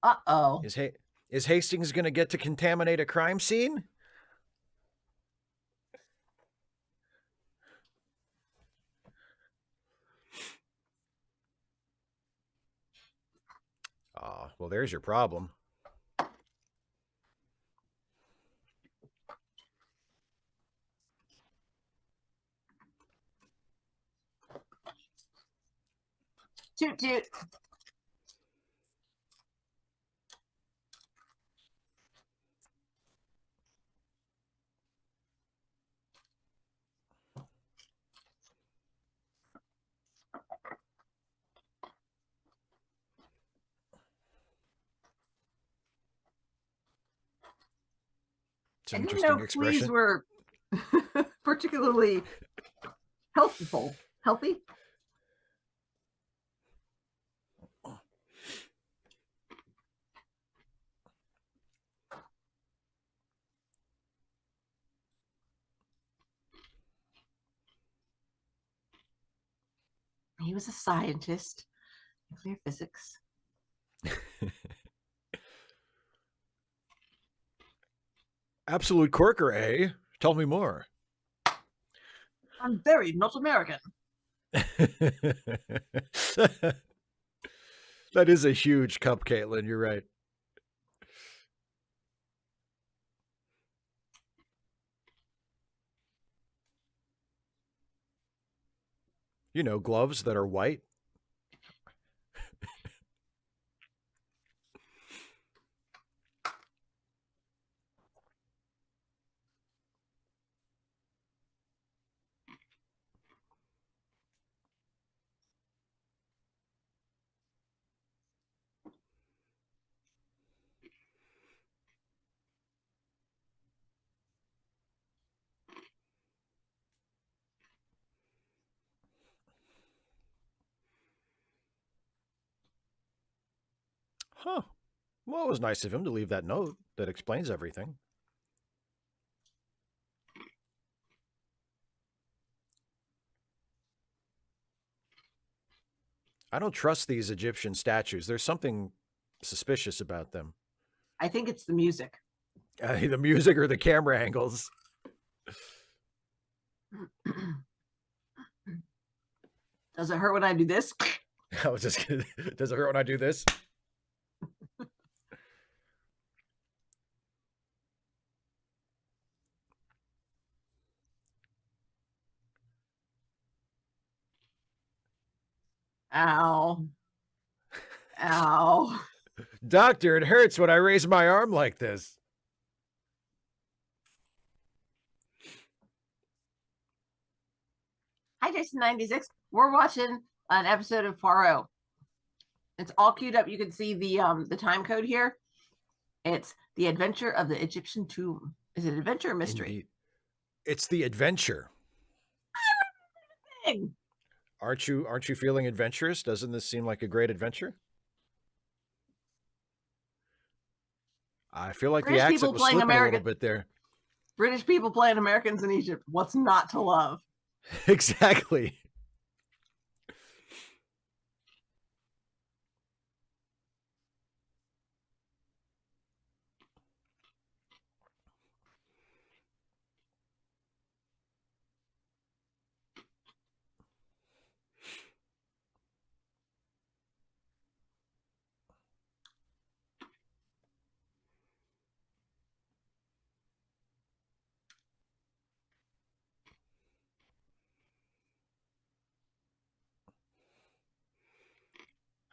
Uh-oh. Is Hastings going to get to contaminate a crime scene? Ah, well, there's your problem. Toot toot. It's an I didn't interesting know expression. fleas were particularly healthful. Healthy? He was a scientist. Nuclear physics. Absolute corker, eh? Tell me more. I'm very not American. That is a huge cup, Caitlin. You're right. You know, gloves that are white. Huh. Well, it was nice of him to leave that note that explains everything. I don't trust these Egyptian statues. There's something suspicious about them. I think it's the music. The music or the camera angles. Does it hurt when I do this? I was just kidding. Does it hurt when I do this? Ow. Ow. Doctor, it hurts when I raise my arm like this. Hi, Jason 96. We're watching an episode of Poirot. It's all queued up. You can see the time code here. It's The Adventure of the Egyptian Tomb. Is it adventure or mystery? Indeed. It's the adventure. Aren't you feeling adventurous? Doesn't this seem like a great adventure? I feel like British the accent was slipping a little bit there. British people playing Americans in Egypt. What's not to love? Exactly.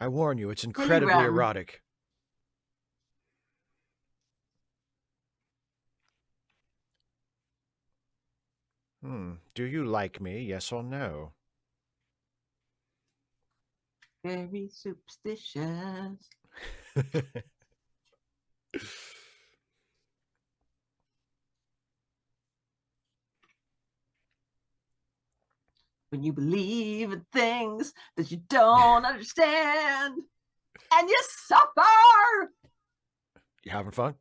I warn you, it's incredibly erotic. Do you like me, yes or no? Very superstitious. When you believe in things that you don't understand and you suffer. You having fun?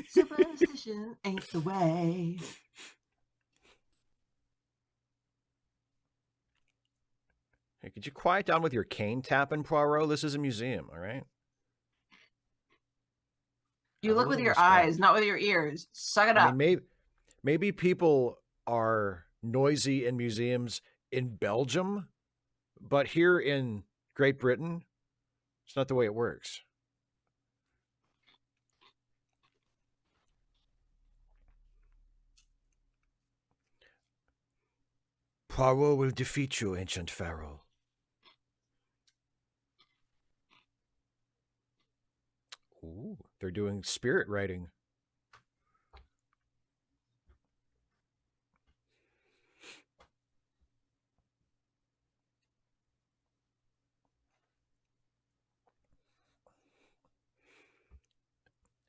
Superstition ain't the way. Hey, could you quiet down with your cane tapping, Poirot? This is a museum, all right? You look with your eyes, not with your ears. Suck it up. I mean, maybe people are noisy in museums in Belgium, but here in Great Britain, it's not the way it works. Poirot will defeat you, ancient pharaoh. Ooh, they're doing spirit writing.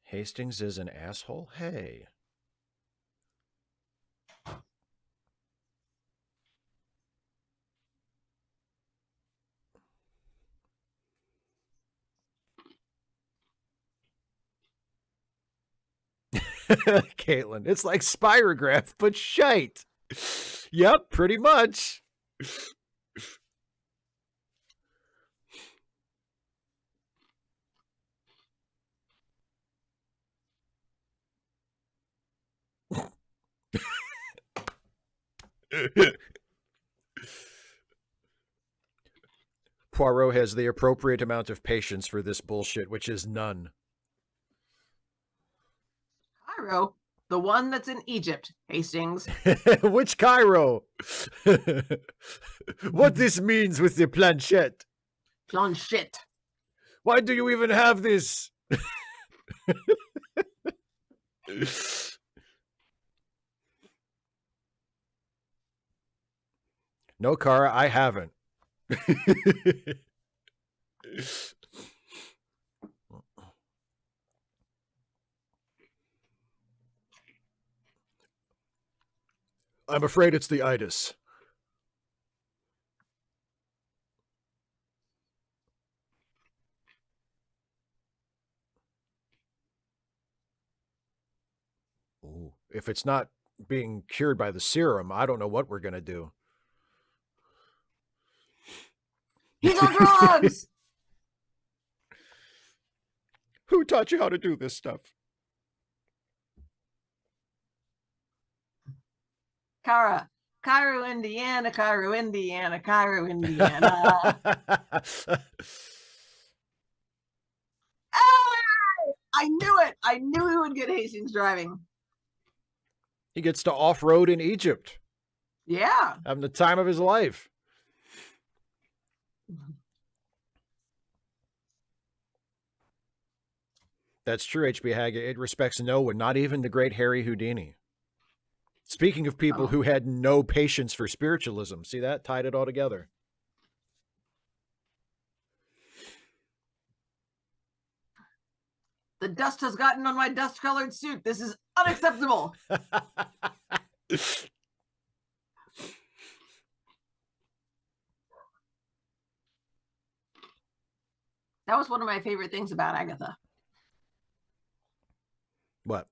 Hastings is an asshole? Hey. Caitlin, it's like Spirograph, but shite. Yep, pretty much. Poirot has the appropriate amount of patience for this bullshit, which is none. Cairo, the one that's in Egypt, Hastings. Which Cairo? What this means with the planchette? Planchette. Why do you even have this? No, Kara, I haven't. I'm afraid it's the itis. Ooh, if it's not being cured by the serum, I don't know what we're going to do. He's on drugs! Who taught you how to do this stuff? Kara. Cairo, Indiana, Cairo, Indiana, Cairo, Indiana. I knew it. I knew he would get Hastings driving. He gets to off-road in Egypt. Yeah. Having the time of his life. That's true, H.B. Haggett. It respects no one, not even the great Harry Houdini. Speaking of people who had no patience for spiritualism, see that? Tied it all together. The dust has gotten on my dust-colored suit. This is unacceptable. That was one of my favorite things about Agatha. What?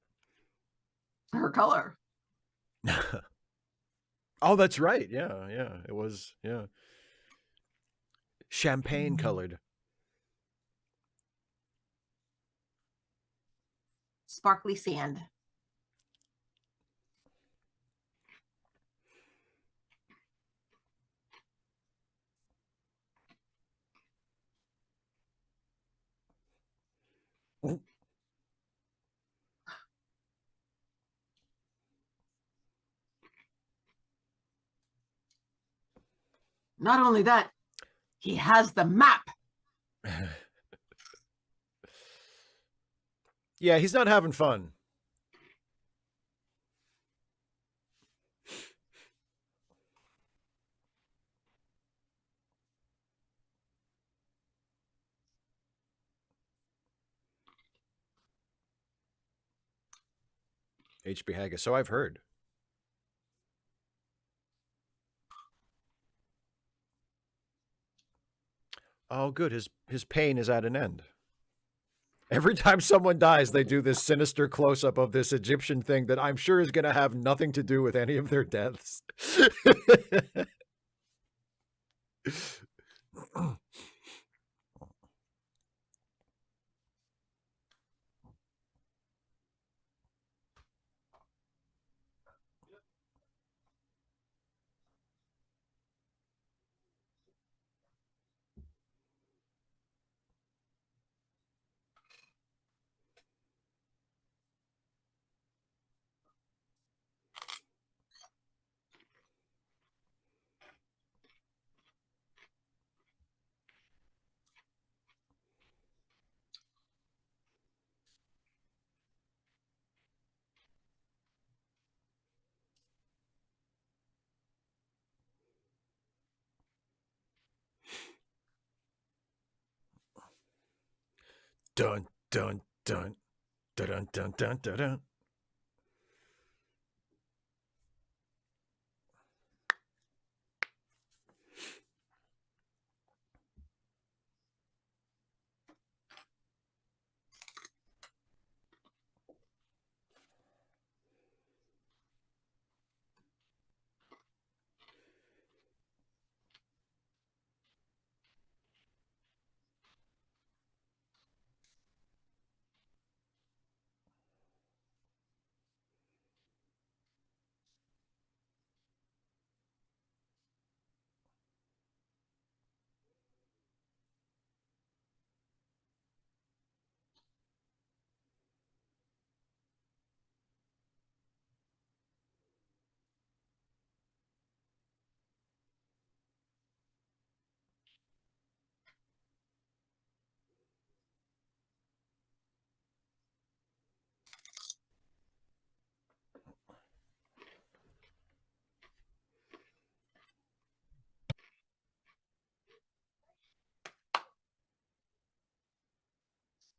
Her color. Oh, that's right. Yeah, yeah. It was, yeah. Champagne colored. Sparkly sand. Not only that, he has the map. Yeah, he's not having fun. H.B. Haggis. So I've heard. Oh, good. His pain is at an end. Every time someone dies, they do this sinister close-up of this Egyptian thing that I'm sure is going to have nothing to do with any of their deaths. Dun, dun, dun, dun, dun, dun, dun, dun, dun.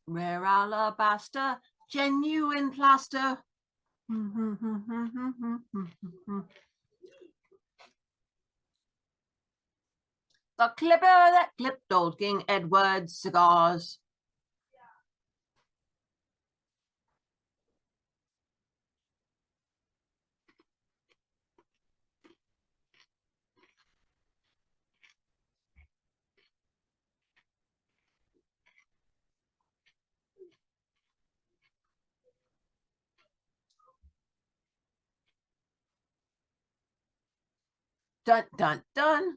Rare alabaster, genuine plaster. The clipper that clipped old King Edward's cigars. Dun, dun, dun.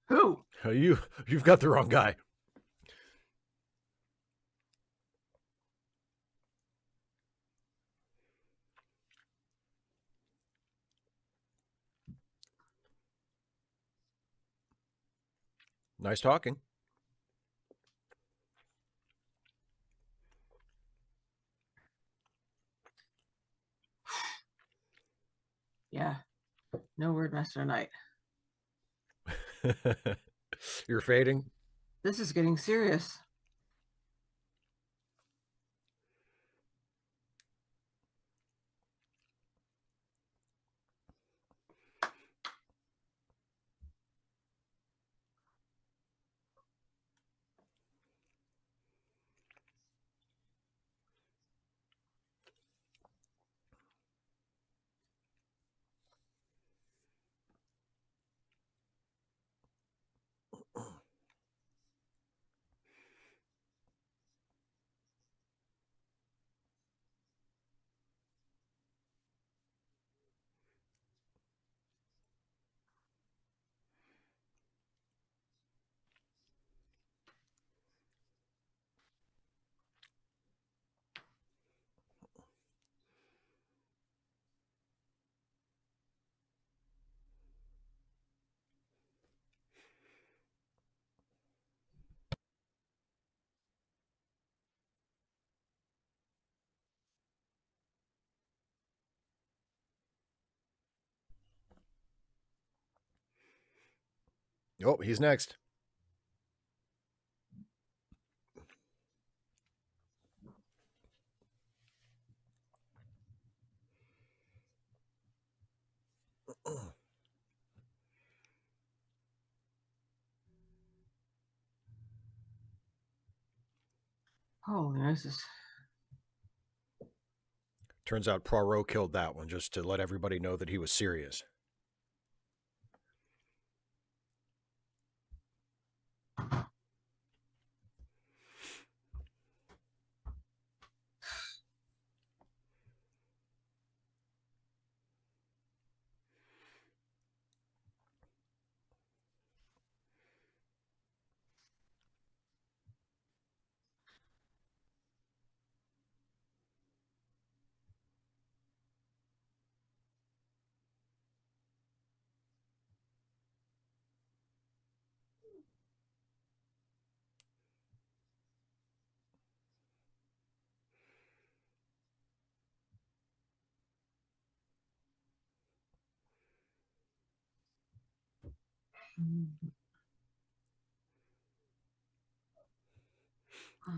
Who? You've got the wrong guy. Nice talking. Yeah. No word, Master Knight. You're fading. This is getting serious. Oh, he's next. Holy Moses. Turns out Poirot killed that one just to let everybody know that he was serious.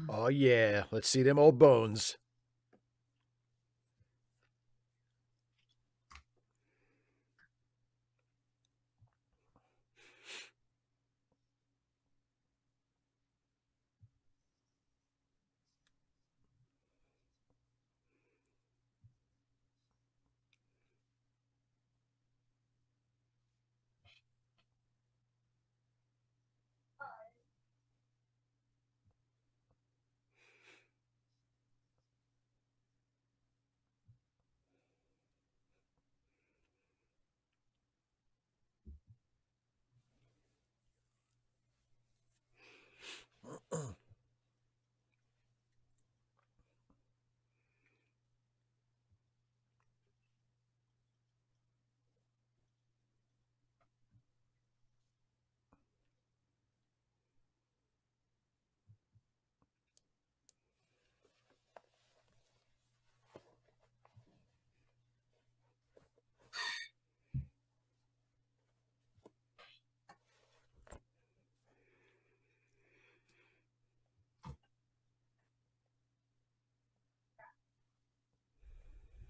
Oh, yeah. Let's see them old bones.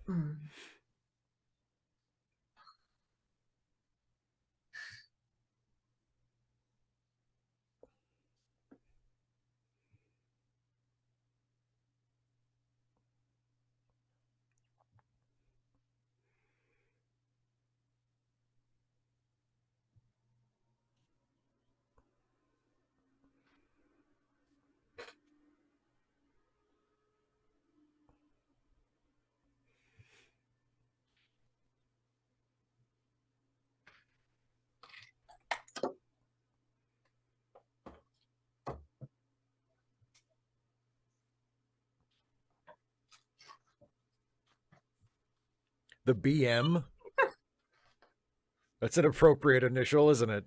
Mm. The BM? That's an appropriate initial, isn't it?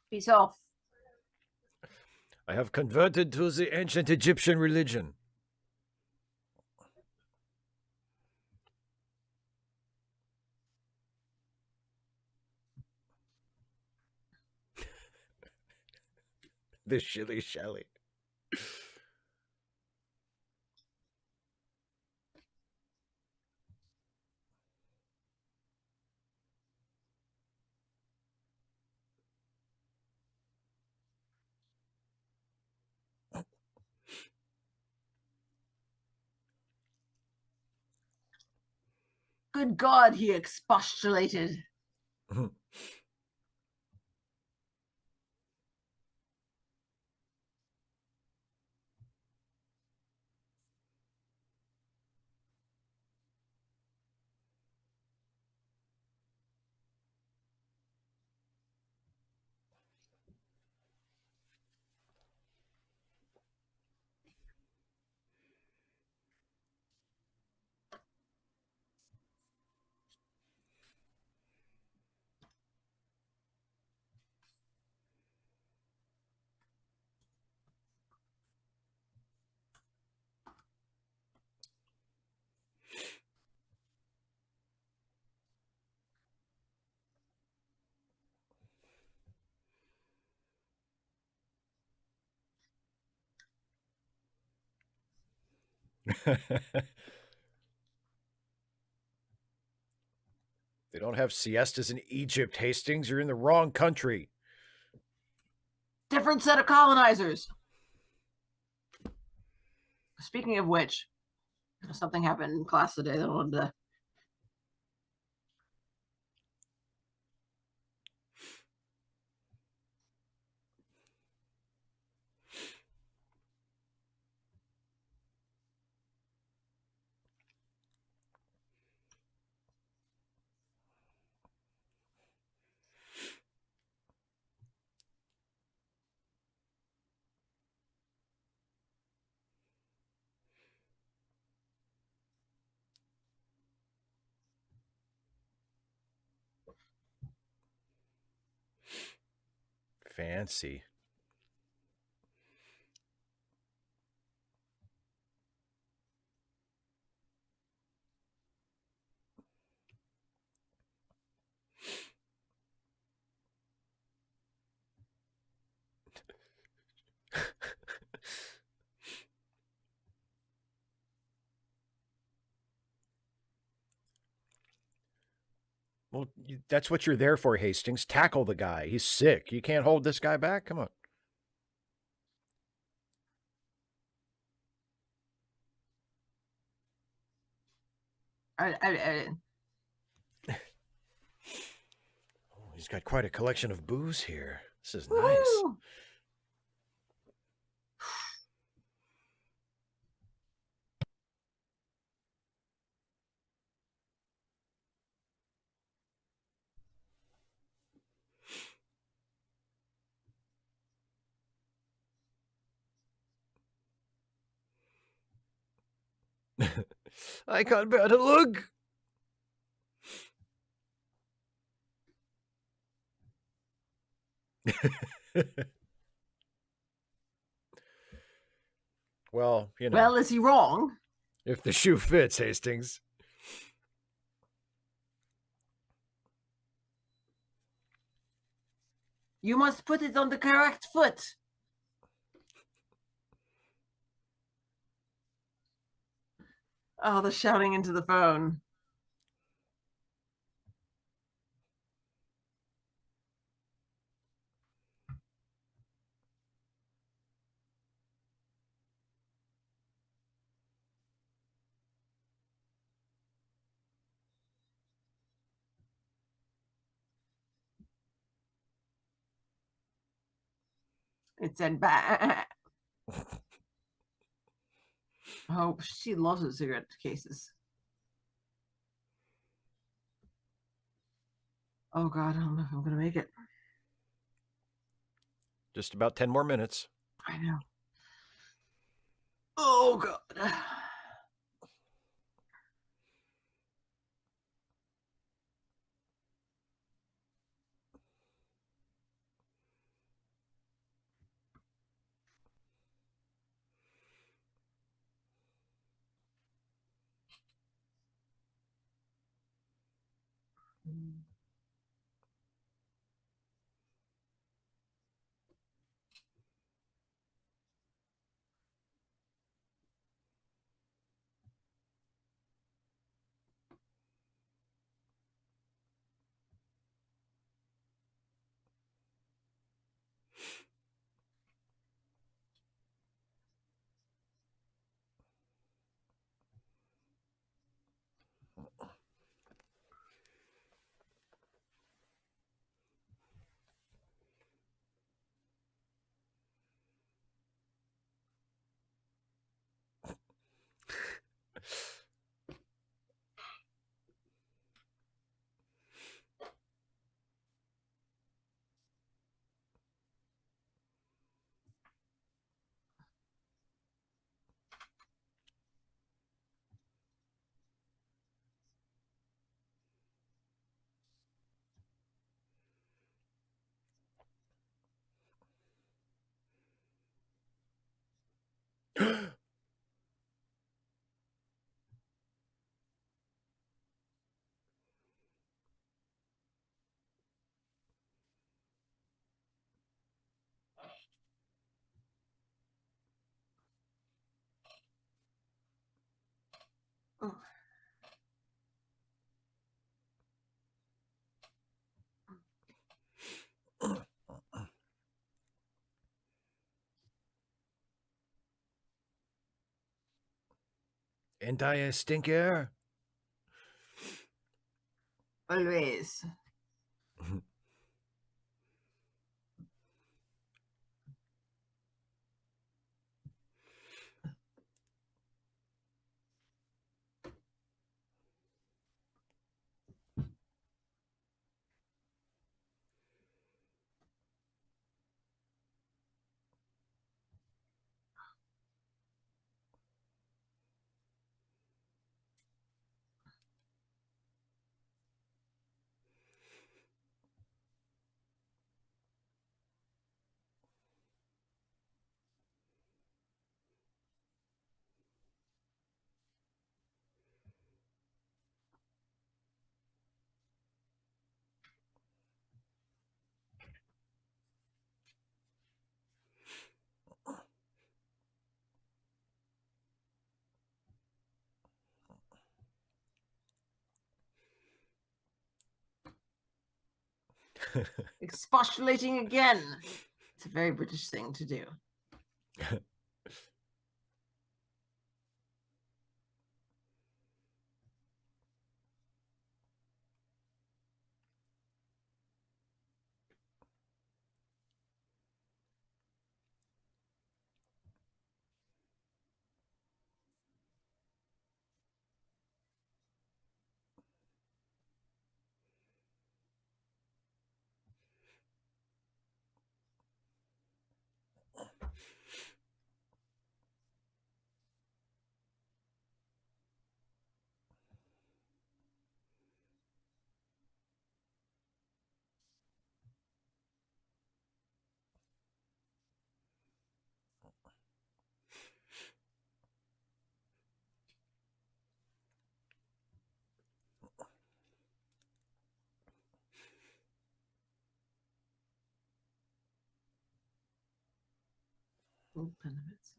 Be self. I have converted to the ancient Egyptian religion. The shilly shally. Good God, he expostulated. They don't have siestas in Egypt, Hastings. You're in the wrong country. Different set of colonizers. Speaking of which, something happened in class today that I wanted to. Fancy. Well, that's what you're there for, Hastings. Tackle the guy. He's sick. You can't hold this guy back. Come on. Oh, he's got quite a collection of booze here. This is nice. I can't bear to look. Well, you know. Well, is he wrong? If the shoe fits, Hastings. You must put it on the correct foot. Oh, the shouting into the phone. It said, bah. Oh, she loves those cigarette cases. Oh, God, I don't know if I'm going to make it. Just about 10 more minutes. I know. Oh, God. Oh. Ain't I a stinker? Always. Expostulating again. It's a very British thing to do. Benefits.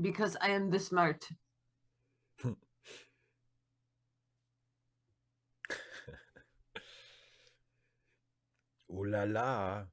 Because I am this smart. Ooh la la.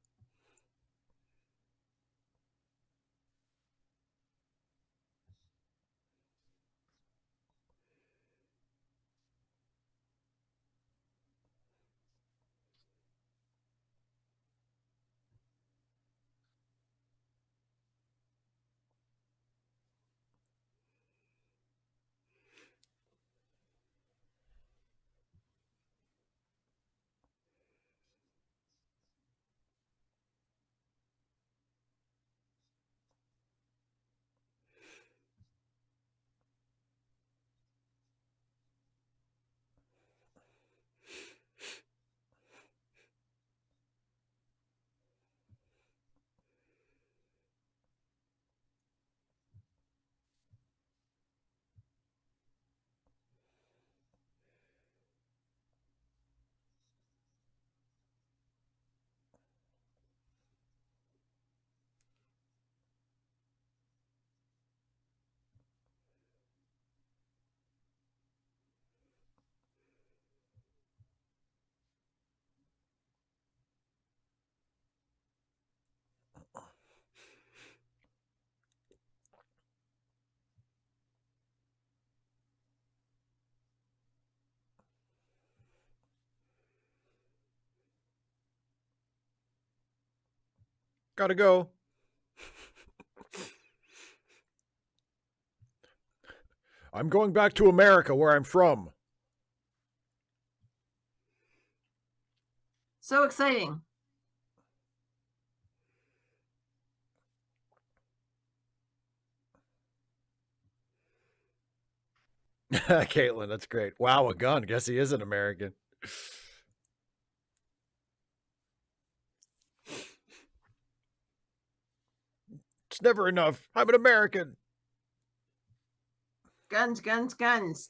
Gotta go. I'm going back to America, where I'm from. So exciting. Caitlin, that's great. Wow, a gun. Guess he is an American. It's never enough. I'm an American. Guns, guns, guns.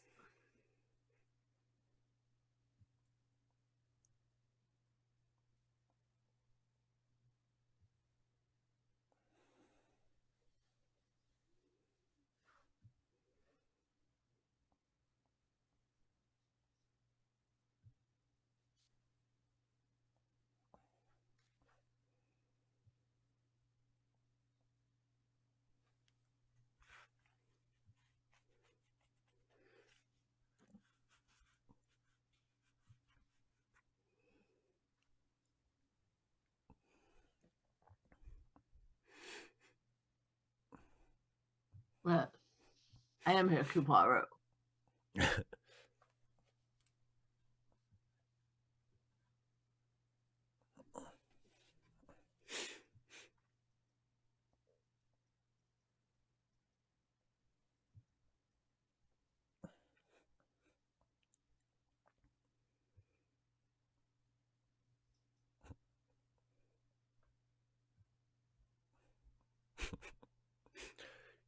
Well, I am here, Poirot.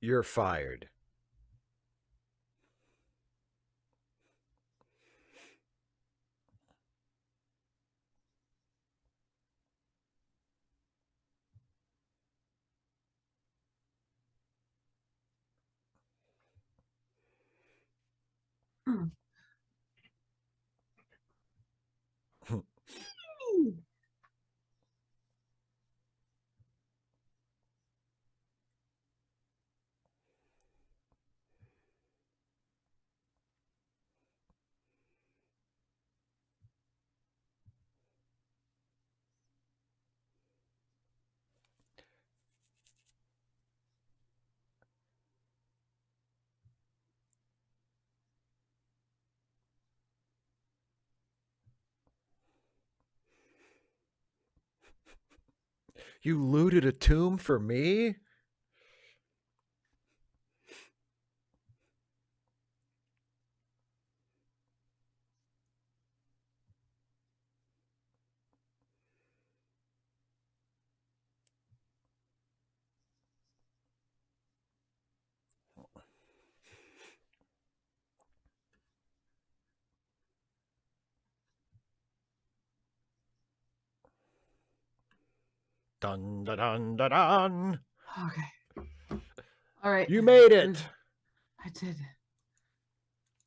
You're fired. Hmm. You looted a tomb for me? Dun dun dun dun dun. Okay. All right. You made it. I did.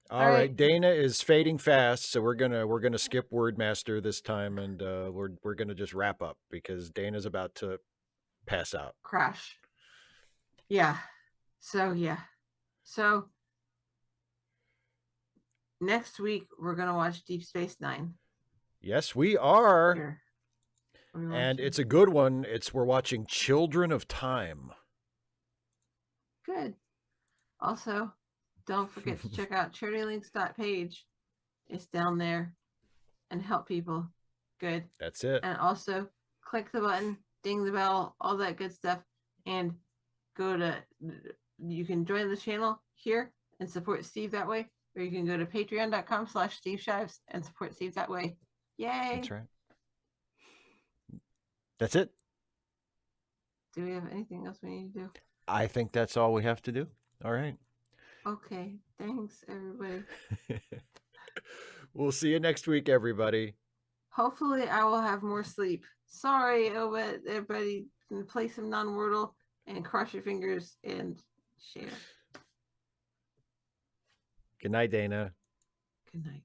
All right. Dana is fading fast, so we're gonna skip Wordmaster this time, and we're gonna just wrap up because Dana's about to pass out. Crash. Yeah. So next week we're gonna watch Deep Space Nine. Yes, we are. Here. And it's a good one. We're watching Children of Time. Good. Also, don't forget to check out charitylinks.page. It's down there, and help people. Good. That's it. And also click the button, ding the bell, all that good stuff, and you can join the channel here and support Steve that way, or you can go to patreon.com/Steve Shives and support Steve that way. Yay! That's right. That's it. Do we have anything else we need to do? I think that's all we have to do. All right. Okay. Thanks, everybody. We'll see you next week, everybody. Hopefully, I will have more sleep. Sorry, but everybody, play some non-Wordle and cross your fingers and share. Good night, Dana. Good night.